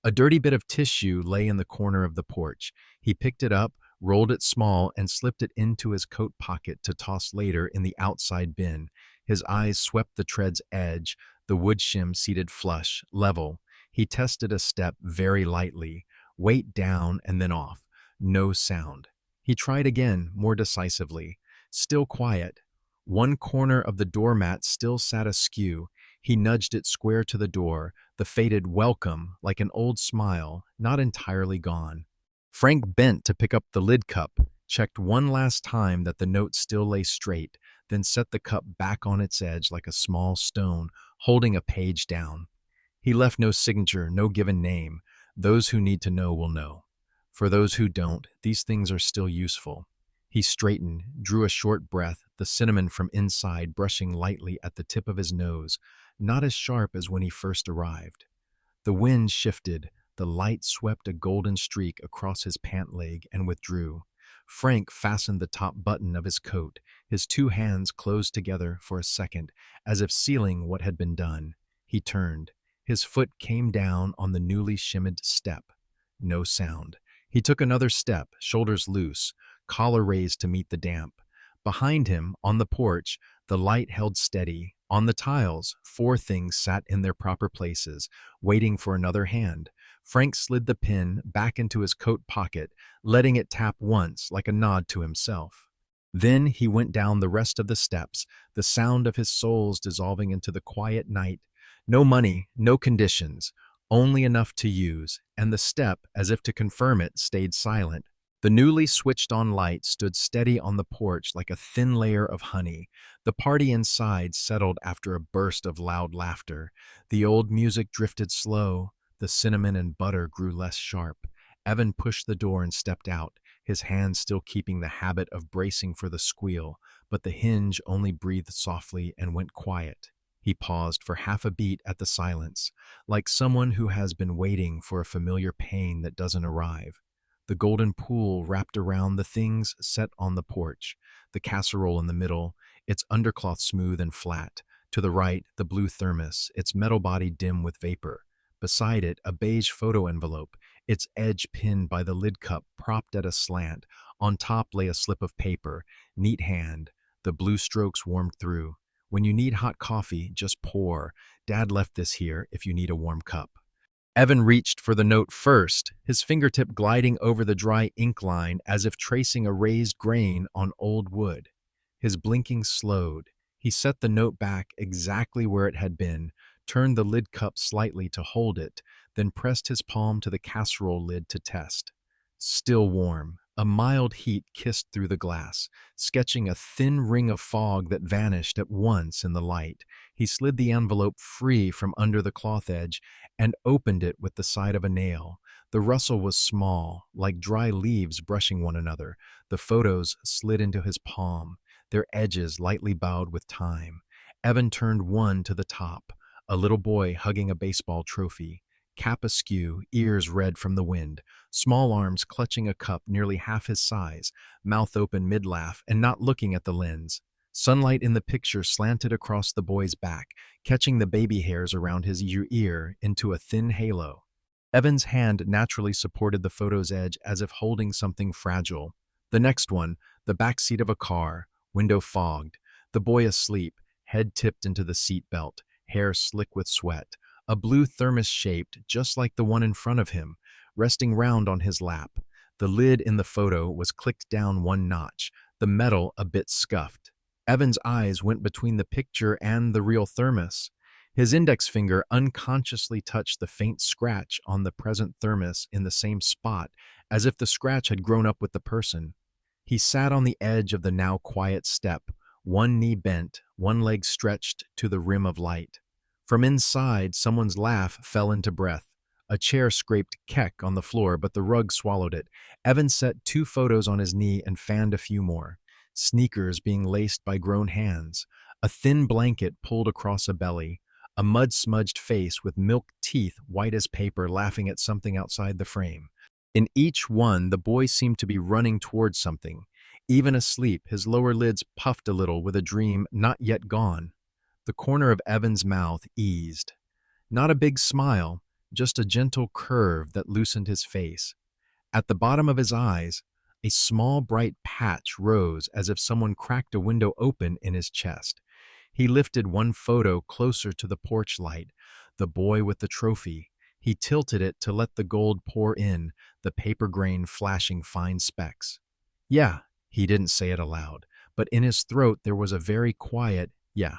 A dirty bit of tissue lay in the corner of the porch. He picked it up, rolled it small, and slipped it into his coat pocket to toss later in the outside bin. His eyes swept the tread's edge, the wood shim seated flush, level. He tested a step very lightly, weight down and then off. No sound. He tried again, more decisively. Still quiet. One corner of the doormat still sat askew. He nudged it square to the door, the faded welcome, like an old smile, not entirely gone. Frank bent to pick up the lid cup, checked one last time that the note still lay straight, then set the cup back on its edge like a small stone, holding a page down. He left no signature, no given name. Those who need to know will know. For those who don't, these things are still useful. He straightened, drew a short breath, the cinnamon from inside brushing lightly at the tip of his nose, not as sharp as when he first arrived. The wind shifted, the light swept a golden streak across his pant leg and withdrew. Frank fastened the top button of his coat, his two hands closed together for a second, as if sealing what had been done. He turned. His foot came down on the newly shimmied step. No sound. He took another step, shoulders loose, collar raised to meet the damp. Behind him, on the porch, the light held steady. On the tiles, four things sat in their proper places, waiting for another hand. Frank slid the pin back into his coat pocket, letting it tap once like a nod to himself. Then he went down the rest of the steps, the sound of his soles dissolving into the quiet night. No money, no conditions, only enough to use, and the step, as if to confirm it, stayed silent. The newly switched-on light stood steady on the porch like a thin layer of honey. The party inside settled after a burst of loud laughter. The old music drifted slow. The cinnamon and butter grew less sharp. Evan pushed the door and stepped out, his hands still keeping the habit of bracing for the squeal, but the hinge only breathed softly and went quiet. He paused for half a beat at the silence, like someone who has been waiting for a familiar pain that doesn't arrive. The golden pool wrapped around the things set on the porch, the casserole in the middle, its undercloth smooth and flat. To the right, the blue thermos, its metal body dim with vapor. Beside it, a beige photo envelope, its edge pinned by the lid cup propped at a slant. On top lay a slip of paper, neat hand. The blue strokes warmed through. When you need hot coffee, just pour. Dad left this here if you need a warm cup. Evan reached for the note first, his fingertip gliding over the dry ink line as if tracing a raised grain on old wood. His blinking slowed. He set the note back exactly where it had been, turned the lid cup slightly to hold it, then pressed his palm to the casserole lid to test. Still warm. A mild heat kissed through the glass, sketching a thin ring of fog that vanished at once in the light. He slid the envelope free from under the cloth edge and opened it with the side of a nail. The rustle was small, like dry leaves brushing one another. The photos slid into his palm, their edges lightly bowed with time. Evan turned one to the top, a little boy hugging a baseball trophy. Cap askew, ears red from the wind, small arms clutching a cup nearly half his size, mouth open mid-laugh and not looking at the lens. Sunlight in the picture slanted across the boy's back, catching the baby hairs around his ear into a thin halo. Evan's hand naturally supported the photo's edge as if holding something fragile. The next one, the back seat of a car, window fogged, the boy asleep, head tipped into the seat belt, hair slick with sweat. A blue thermos shaped, just like the one in front of him, resting round on his lap. The lid in the photo was clicked down one notch, the metal a bit scuffed. Evan's eyes went between the picture and the real thermos. His index finger unconsciously touched the faint scratch on the present thermos in the same spot, as if the scratch had grown up with the person. He sat on the edge of the now quiet step, one knee bent, one leg stretched to the rim of light. From inside, someone's laugh fell into breath. A chair scraped keck on the floor, but the rug swallowed it. Evan set two photos on his knee and fanned a few more. Sneakers being laced by grown hands. A thin blanket pulled across a belly. A mud-smudged face with milk teeth white as paper laughing at something outside the frame. In each one, the boy seemed to be running towards something. Even asleep, his lower lids puffed a little with a dream not yet gone. The corner of Evan's mouth eased. Not a big smile, just a gentle curve that loosened his face. At the bottom of his eyes, A small bright patch rose as if someone cracked a window open in his chest. He lifted one photo closer to the porch light, the boy with the trophy. He tilted it to let the gold pour in, the paper grain flashing fine specks. Yeah, he didn't say it aloud, but in his throat there was a very quiet, yeah.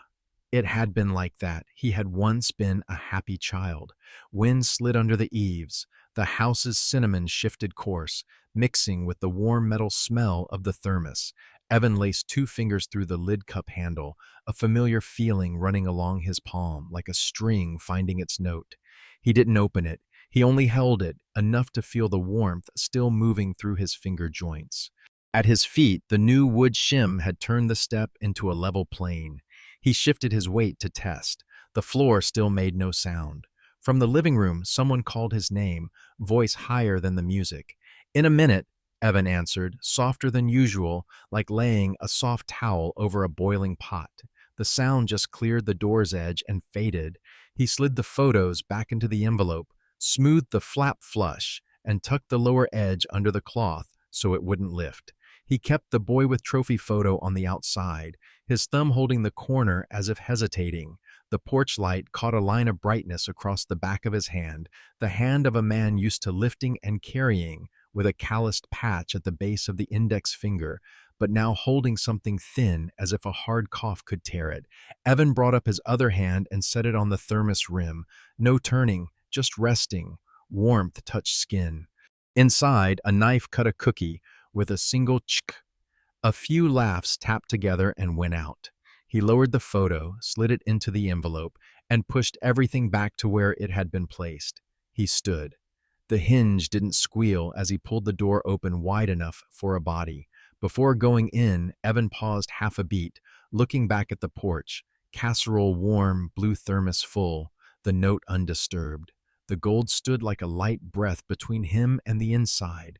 It had been like that. He had once been a happy child. Wind slid under the eaves. The house's cinnamon shifted course, mixing with the warm metal smell of the thermos. Evan laced two fingers through the lid cup handle, a familiar feeling running along his palm, like a string finding its note. He didn't open it. He only held it, enough to feel the warmth still moving through his finger joints. At his feet, the new wood shim had turned the step into a level plane. He shifted his weight to test. The floor still made no sound. From the living room, someone called his name, voice higher than the music. In a minute, Evan answered, softer than usual, like laying a soft towel over a boiling pot. The sound just cleared the door's edge and faded. He slid the photos back into the envelope, smoothed the flap flush, and tucked the lower edge under the cloth so it wouldn't lift. He kept the boy with trophy photo on the outside, his thumb holding the corner as if hesitating. The porch light caught a line of brightness across the back of his hand, the hand of a man used to lifting and carrying, with a calloused patch at the base of the index finger, but now holding something thin as if a hard cough could tear it. Evan brought up his other hand and set it on the thermos rim. No turning, just resting. Warmth touched skin. Inside, a knife cut a cookie with a single chk. A few laughs tapped together and went out. He lowered the photo, slid it into the envelope, and pushed everything back to where it had been placed. He stood. The hinge didn't squeal as he pulled the door open wide enough for a body. Before going in, Evan paused half a beat, looking back at the porch. Casserole warm, blue thermos full, the note undisturbed. The gold stood like a light breath between him and the inside.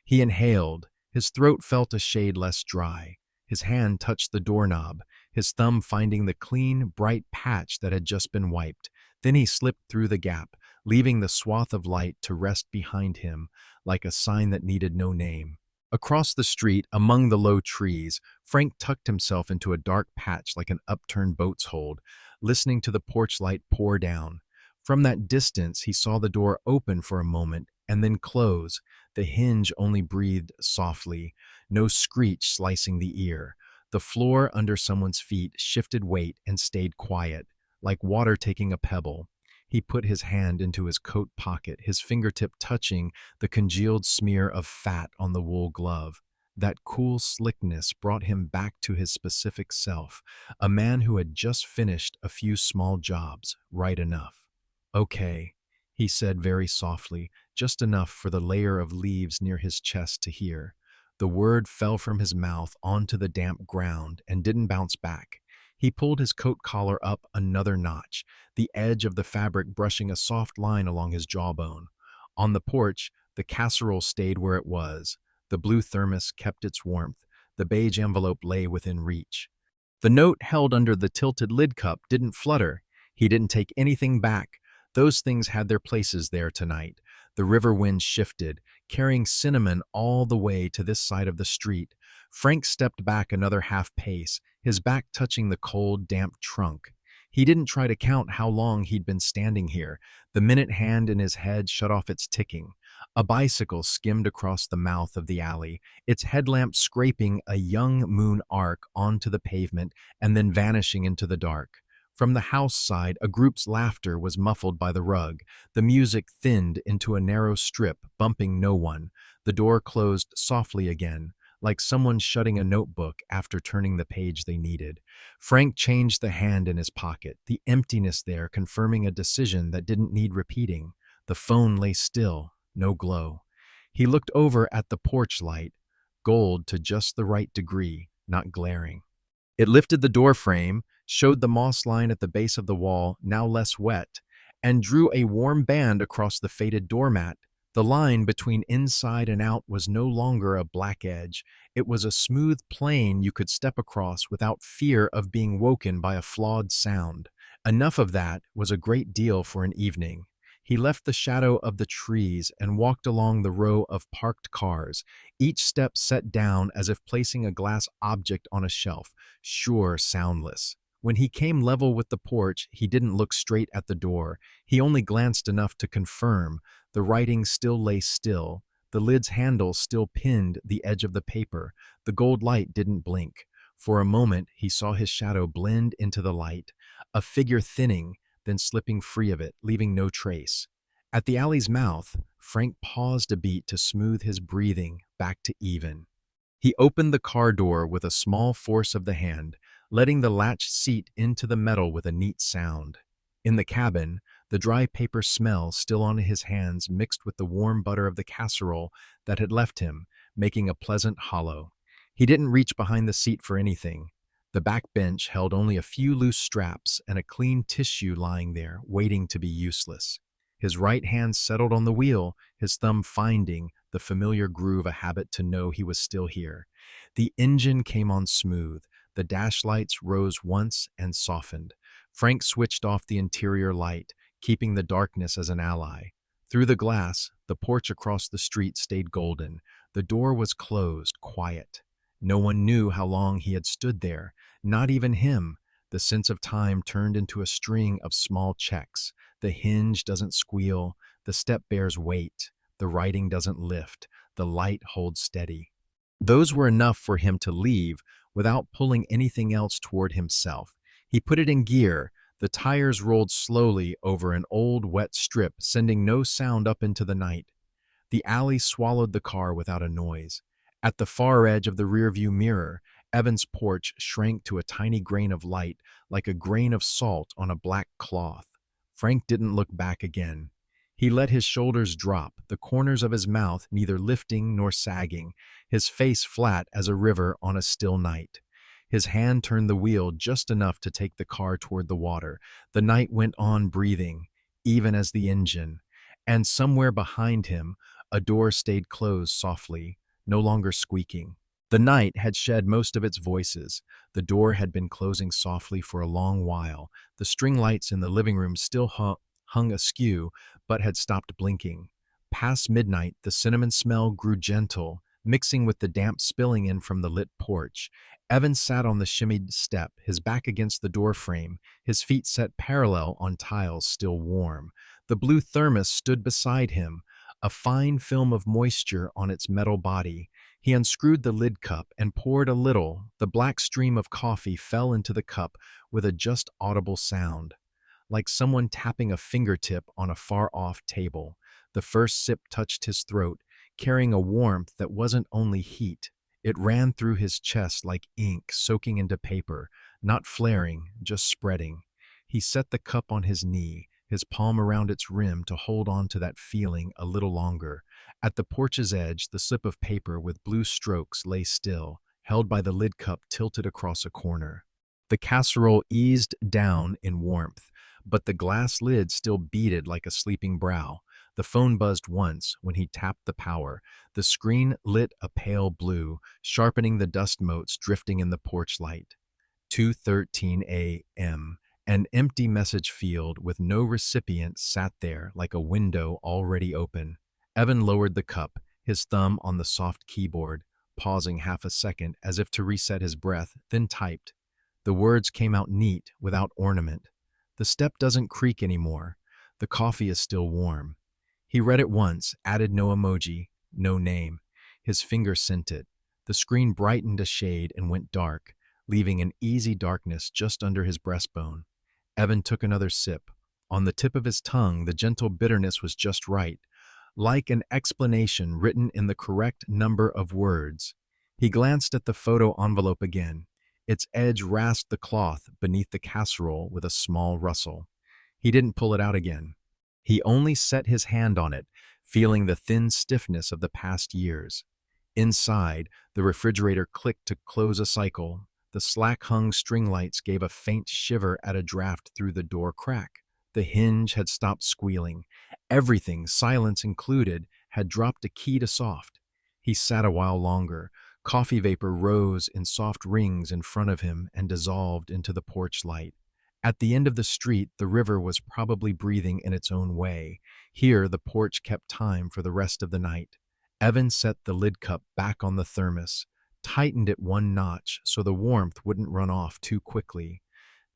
He inhaled. His throat felt a shade less dry. His hand touched the doorknob, his thumb finding the clean, bright patch that had just been wiped. Then he slipped through the gap, leaving the swath of light to rest behind him, like a sign that needed no name. Across the street, among the low trees, Frank tucked himself into a dark patch like an upturned boat's hold, listening to the porch light pour down. From that distance, he saw the door open for a moment and then close. The hinge only breathed softly, no screech slicing the ear. The floor under someone's feet shifted weight and stayed quiet, like water taking a pebble. He put his hand into his coat pocket, his fingertip touching the congealed smear of fat on the wool glove. That cool slickness brought him back to his specific self, a man who had just finished a few small jobs, right enough. Okay, he said very softly, just enough for the layer of leaves near his chest to hear. The word fell from his mouth onto the damp ground and didn't bounce back. He pulled his coat collar up another notch, the edge of the fabric brushing a soft line along his jawbone. On the porch, the casserole stayed where it was. The blue thermos kept its warmth. The beige envelope lay within reach. The note held under the tilted lid cup didn't flutter. He didn't take anything back. Those things had their places there tonight. The river wind shifted, carrying cinnamon all the way to this side of the street. Frank stepped back another half pace, his back touching the cold, damp trunk. He didn't try to count how long he'd been standing here. The minute hand in his head shut off its ticking. A bicycle skimmed across the mouth of the alley, its headlamp scraping a young moon arc onto the pavement and then vanishing into the dark. From the house side, a group's laughter was muffled by the rug. The music thinned into a narrow strip, bumping no one. The door closed softly again, like someone shutting a notebook after turning the page they needed. Frank changed the hand in his pocket, the emptiness there confirming a decision that didn't need repeating. The phone lay still, no glow. He looked over at the porch light, gold to just the right degree, not glaring. It lifted the door frame, showed the moss line at the base of the wall, now less wet, and drew a warm band across the faded doormat. The line between inside and out was no longer a black edge. It was a smooth plane you could step across without fear of being woken by a flawed sound. Enough of that was a great deal for an evening. He left the shadow of the trees and walked along the row of parked cars, each step set down as if placing a glass object on a shelf, sure, soundless. When he came level with the porch, he didn't look straight at the door. He only glanced enough to confirm. The writing still lay still. The lid's handle still pinned the edge of the paper. The gold light didn't blink. For a moment, he saw his shadow blend into the light, a figure thinning, then slipping free of it, leaving no trace. At the alley's mouth, Frank paused a beat to smooth his breathing back to even. He opened the car door with a small force of the hand, letting the latch seat into the metal with a neat sound. In the cabin, the dry paper smell still on his hands mixed with the warm butter of the casserole that had left him, making a pleasant hollow. He didn't reach behind the seat for anything. The back bench held only a few loose straps and a clean tissue lying there, waiting to be useless. His right hand settled on the wheel, his thumb finding the familiar groove, a habit to know he was still here. The engine came on smooth. The dash lights rose once and softened. Frank switched off the interior light, keeping the darkness as an ally. Through the glass, the porch across the street stayed golden. The door was closed, quiet. No one knew how long he had stood there, not even him. The sense of time turned into a string of small checks. The hinge doesn't squeal, the step bears weight, the writing doesn't lift, the light holds steady. Those were enough for him to leave without pulling anything else toward himself. He put it in gear. The tires rolled slowly over an old wet strip, sending no sound up into the night. The alley swallowed the car without a noise. At the far edge of the rearview mirror, Evan's porch shrank to a tiny grain of light, like a grain of salt on a black cloth. Frank didn't look back again. He let his shoulders drop, the corners of his mouth neither lifting nor sagging, his face flat as a river on a still night. His hand turned the wheel just enough to take the car toward the water. The night went on breathing, even as the engine. And somewhere behind him, a door stayed closed softly, no longer squeaking. The night had shed most of its voices. The door had been closing softly for a long while. The string lights in the living room still hung askew, but had stopped blinking. Past midnight, the cinnamon smell grew gentle, mixing with the damp spilling in from the lit porch. Evan sat on the shimmied step, his back against the door frame, his feet set parallel on tiles still warm. The blue thermos stood beside him, a fine film of moisture on its metal body. He unscrewed the lid cup and poured a little. The black stream of coffee fell into the cup with a just audible sound, like someone tapping a fingertip on a far-off table. The first sip touched his throat, carrying a warmth that wasn't only heat. It ran through his chest like ink soaking into paper, not flaring, just spreading. He set the cup on his knee, his palm around its rim to hold on to that feeling a little longer. At the porch's edge, the slip of paper with blue strokes lay still, held by the lid cup tilted across a corner. The casserole eased down in warmth, but the glass lid still beaded like a sleeping brow. The phone buzzed once when he tapped the power. The screen lit a pale blue, sharpening the dust motes drifting in the porch light. 2:13 a.m. An empty message field with no recipient sat there like a window already open. Evan lowered the cup, his thumb on the soft keyboard, pausing half a second as if to reset his breath, then typed. The words came out neat, without ornament. The step doesn't creak anymore. The coffee is still warm. He read it once, added no emoji, no name. His finger sent it. The screen brightened a shade and went dark, leaving an easy darkness just under his breastbone. Evan took another sip. On the tip of his tongue, the gentle bitterness was just right, like an explanation written in the correct number of words. He glanced at the photo envelope again. Its edge rasped the cloth beneath the casserole with a small rustle. He didn't pull it out again. He only set his hand on it, feeling the thin stiffness of the past years. Inside, the refrigerator clicked to close a cycle. The slack-hung string lights gave a faint shiver at a draft through the door crack. The hinge had stopped squealing. Everything, silence included, had dropped a key to soft. He sat a while longer. Coffee vapor rose in soft rings in front of him and dissolved into the porch light. At the end of the street, the river was probably breathing in its own way. Here, the porch kept time for the rest of the night. Evan set the lid cup back on the thermos, tightened it one notch so the warmth wouldn't run off too quickly.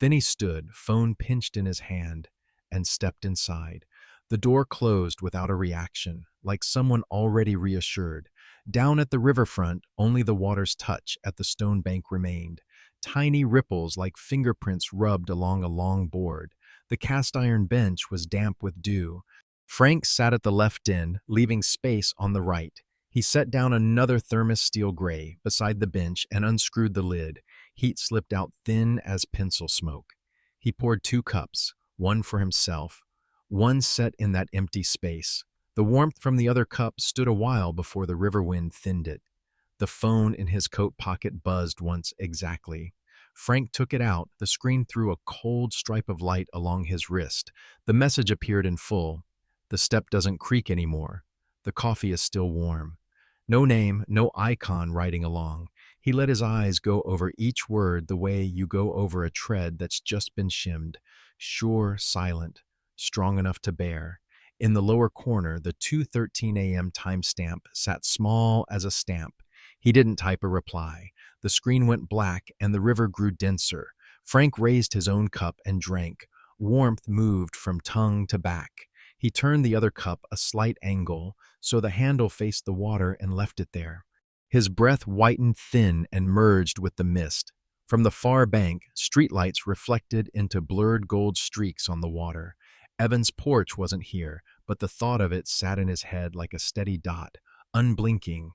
Then he stood, phone pinched in his hand, and stepped inside. The door closed without a reaction, like someone already reassured. Down at the riverfront, only the water's touch at the stone bank remained. Tiny ripples like fingerprints rubbed along a long board. The cast iron bench was damp with dew. Frank sat at the left end, leaving space on the right. He set down another thermos steel gray beside the bench and unscrewed the lid. Heat slipped out thin as pencil smoke. He poured 2 cups, one for himself, one set in that empty space. The warmth from the other cup stood a while before the river wind thinned it. The phone in his coat pocket buzzed once exactly. Frank took it out. The screen threw a cold stripe of light along his wrist. The message appeared in full. The step doesn't creak anymore. The coffee is still warm. No name, no icon writing along. He let his eyes go over each word the way you go over a tread that's just been shimmed. Sure, silent, strong enough to bear. In the lower corner, the 2:13 a.m. timestamp sat small as a stamp. He didn't type a reply. The screen went black and the river grew denser. Frank raised his own cup and drank. Warmth moved from tongue to back. He turned the other cup a slight angle so the handle faced the water and left it there. His breath whitened thin and merged with the mist. From the far bank, streetlights reflected into blurred gold streaks on the water. Evan's porch wasn't here, but the thought of it sat in his head like a steady dot, unblinking.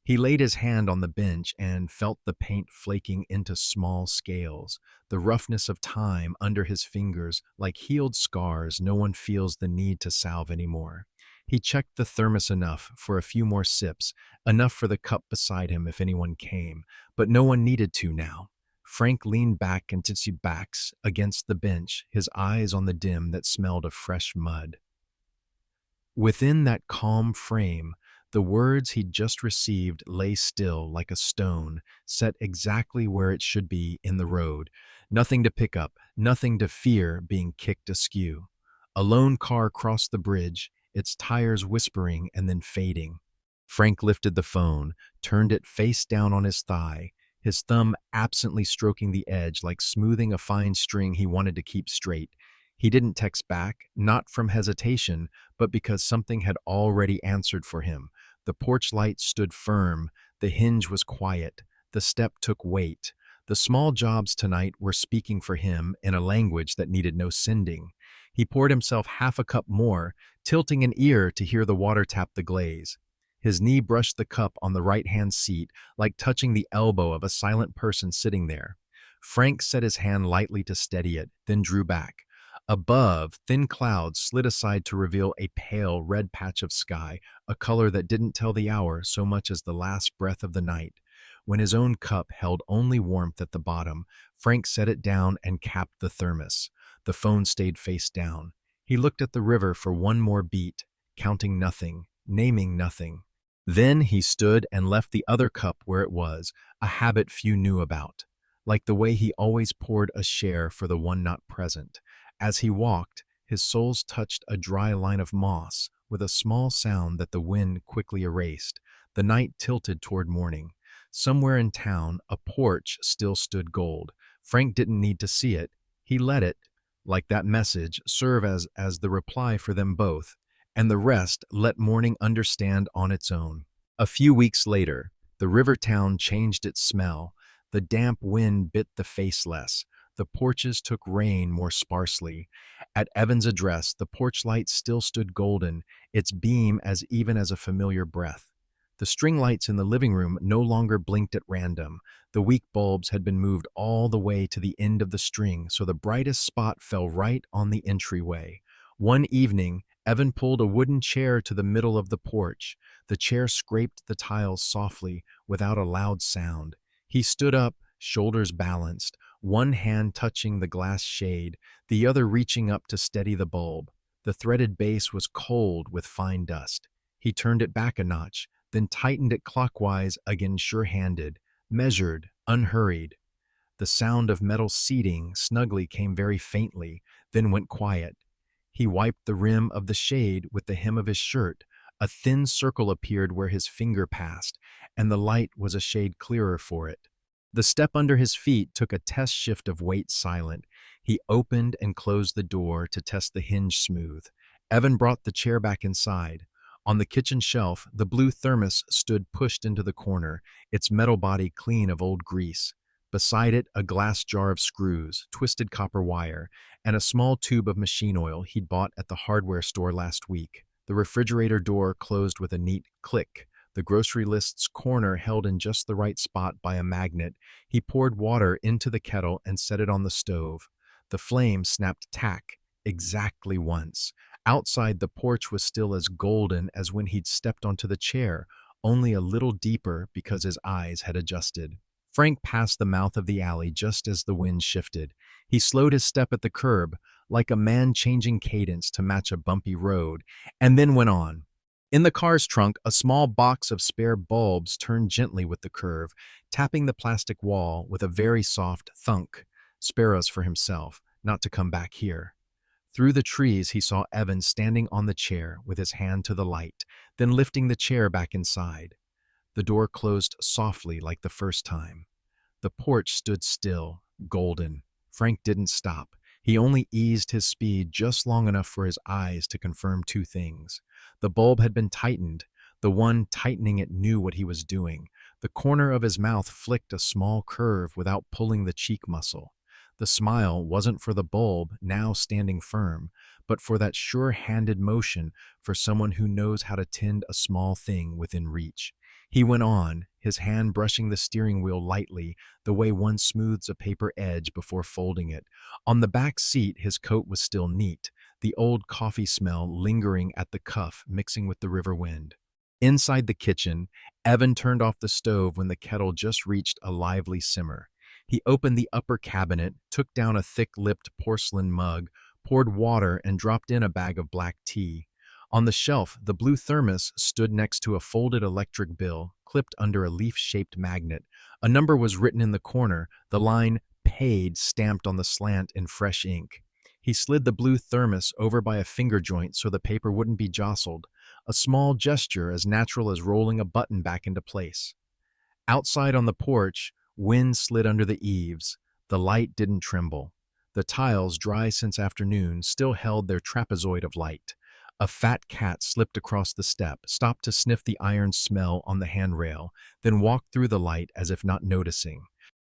He laid his hand on the bench and felt the paint flaking into small scales, the roughness of time under his fingers like healed scars no one feels the need to salve anymore. He checked the thermos enough for a few more sips, enough for the cup beside him if anyone came, but no one needed to now. Frank leaned back into his backs against the bench, his eyes on the dim that smelled of fresh mud. Within that calm frame, the words he'd just received lay still like a stone, set exactly where it should be in the road. Nothing to pick up, nothing to fear being kicked askew. A lone car crossed the bridge, its tires whispering and then fading. Frank lifted the phone, turned it face down on his thigh, his thumb absently stroking the edge like smoothing a fine string he wanted to keep straight. He didn't text back, not from hesitation, but because something had already answered for him. The porch light stood firm, the hinge was quiet, the step took weight. The small jobs tonight were speaking for him in a language that needed no sending. He poured himself half a cup more, tilting an ear to hear the water tap the glaze. His knee brushed the cup on the right-hand seat, like touching the elbow of a silent person sitting there. Frank set his hand lightly to steady it, then drew back. Above, thin clouds slid aside to reveal a pale red patch of sky, a color that didn't tell the hour so much as the last breath of the night. When his own cup held only warmth at the bottom, Frank set it down and capped the thermos. The phone stayed face down. He looked at the river for one more beat, counting nothing, naming nothing. Then he stood and left the other cup where it was, a habit few knew about, like the way he always poured a share for the one not present. As he walked, his soles touched a dry line of moss with a small sound that the wind quickly erased. The night tilted toward morning. Somewhere in town, a porch still stood gold. Frank didn't need to see it. He let it, like that message, serve as the reply for them both, and the rest let morning understand on its own. A few weeks later, the river town changed its smell. The damp wind bit the face less. The porches took rain more sparsely. At Evan's address, the porch light still stood golden, its beam as even as a familiar breath. The string lights in the living room no longer blinked at random. The weak bulbs had been moved all the way to the end of the string, so the brightest spot fell right on the entryway. One evening, Evan pulled a wooden chair to the middle of the porch. The chair scraped the tiles softly, without a loud sound. He stood up, shoulders balanced, one hand touching the glass shade, the other reaching up to steady the bulb. The threaded base was cold with fine dust. He turned it back a notch, then tightened it clockwise again, sure-handed, measured, unhurried. The sound of metal seating snugly came very faintly, then went quiet. He wiped the rim of the shade with the hem of his shirt. A thin circle appeared where his finger passed, and the light was a shade clearer for it. The step under his feet took a test shift of weight silent. He opened and closed the door to test the hinge smooth. Evan brought the chair back inside. On the kitchen shelf, the blue thermos stood pushed into the corner, its metal body clean of old grease. Beside it, a glass jar of screws, twisted copper wire, and a small tube of machine oil he'd bought at the hardware store last week. The refrigerator door closed with a neat click. The grocery list's corner held in just the right spot by a magnet. He poured water into the kettle and set it on the stove. The flame snapped tack exactly once. Outside, the porch was still as golden as when he'd stepped onto the chair, only a little deeper because his eyes had adjusted. Frank passed the mouth of the alley just as the wind shifted. He slowed his step at the curb, like a man changing cadence to match a bumpy road, and then went on. In the car's trunk, a small box of spare bulbs turned gently with the curve, tapping the plastic wall with a very soft thunk. Sparrows for himself, not to come back here. Through the trees, he saw Evan standing on the chair with his hand to the light, then lifting the chair back inside. The door closed softly like the first time. The porch stood still, golden. Frank didn't stop. He only eased his speed just long enough for his eyes to confirm two things. The bulb had been tightened. The one tightening it knew what he was doing. The corner of his mouth flicked a small curve without pulling the cheek muscle. The smile wasn't for the bulb, now standing firm, but for that sure-handed motion for someone who knows how to tend a small thing within reach. He went on, his hand brushing the steering wheel lightly, the way one smooths a paper edge before folding it. On the back seat, his coat was still neat, the old coffee smell lingering at the cuff, mixing with the river wind. Inside the kitchen, Evan turned off the stove when the kettle just reached a lively simmer. He opened the upper cabinet, took down a thick-lipped porcelain mug, poured water, and dropped in a bag of black tea. On the shelf, the blue thermos stood next to a folded electric bill, clipped under a leaf-shaped magnet. A number was written in the corner, the line "Paid" stamped on the slant in fresh ink. He slid the blue thermos over by a finger joint so the paper wouldn't be jostled, a small gesture as natural as rolling a button back into place. Outside on the porch, wind slid under the eaves. The light didn't tremble. The tiles, dry since afternoon, still held their trapezoid of light. A fat cat slipped across the step, stopped to sniff the iron smell on the handrail, then walked through the light as if not noticing.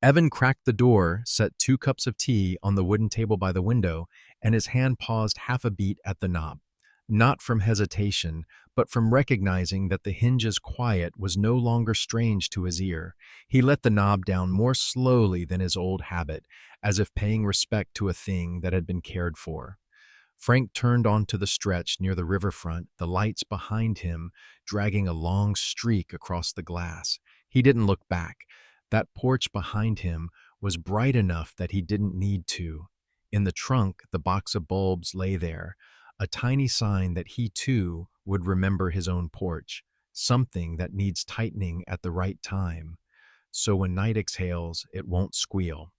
Evan cracked the door, set 2 cups of tea on the wooden table by the window, and his hand paused half a beat at the knob. Not from hesitation, but from recognizing that the hinge's quiet was no longer strange to his ear. He let the knob down more slowly than his old habit, as if paying respect to a thing that had been cared for. Frank turned onto the stretch near the riverfront, the lights behind him dragging a long streak across the glass. He didn't look back. That porch behind him was bright enough that he didn't need to. In the trunk, the box of bulbs lay there, a tiny sign that he too would remember his own porch, something that needs tightening at the right time, so when night exhales, it won't squeal.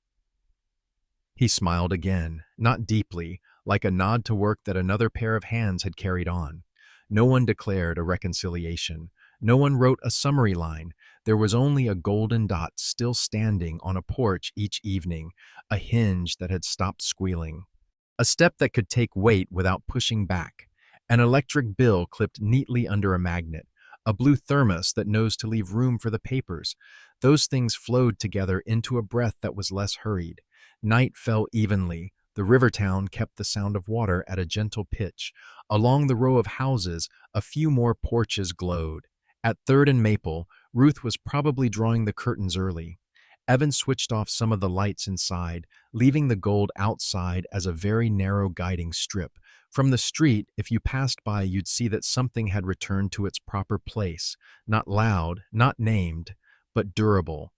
He smiled again, not deeply, like a nod to work that another pair of hands had carried on. No one declared a reconciliation. No one wrote a summary line. There was only a golden dot still standing on a porch each evening, a hinge that had stopped squealing. A step that could take weight without pushing back. An electric bill clipped neatly under a magnet. A blue thermos that knows to leave room for the papers. Those things flowed together into a breath that was less hurried. Night fell evenly. The river town kept the sound of water at a gentle pitch. Along the row of houses, a few more porches glowed. At 3rd and Maple, Ruth was probably drawing the curtains early. Evan switched off some of the lights inside, leaving the gold outside as a very narrow guiding strip. From the street, if you passed by, you'd see that something had returned to its proper place, not loud, not named, but durable.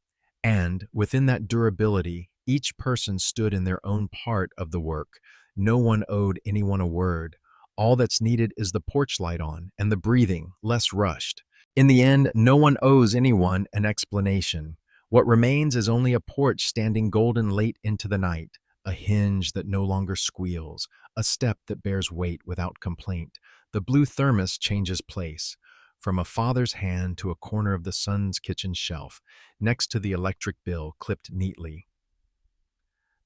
And, within that durability, each person stood in their own part of the work. No one owed anyone a word. All that's needed is the porch light on, and the breathing, less rushed. In the end, no one owes anyone an explanation. What remains is only a porch standing golden late into the night, a hinge that no longer squeals, a step that bears weight without complaint. The blue thermos changes place, from a father's hand to a corner of the son's kitchen shelf, next to the electric bill clipped neatly.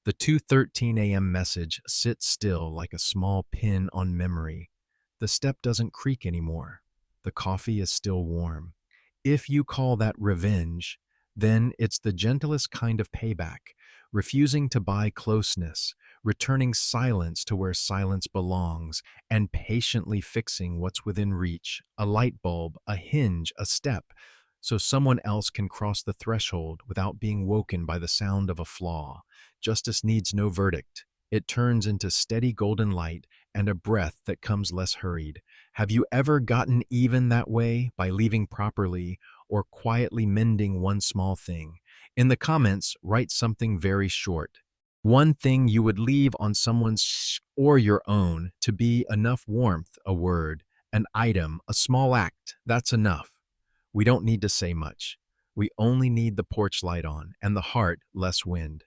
The 2:13 a.m. message sits still like a small pin on memory. The step doesn't creak anymore. The coffee is still warm. If you call that revenge, then it's the gentlest kind of payback, refusing to buy closeness, returning silence to where silence belongs, and patiently fixing what's within reach, a light bulb, a hinge, a step, so someone else can cross the threshold without being woken by the sound of a flaw. Justice needs no verdict. It turns into steady golden light and a breath that comes less hurried. Have you ever gotten even that way by leaving properly or quietly mending one small thing? In the comments, write something very short. One thing you would leave on someone's or your own to be enough warmth, a word, an item, a small act, that's enough. We don't need to say much. We only need the porch light on and the heart less wind.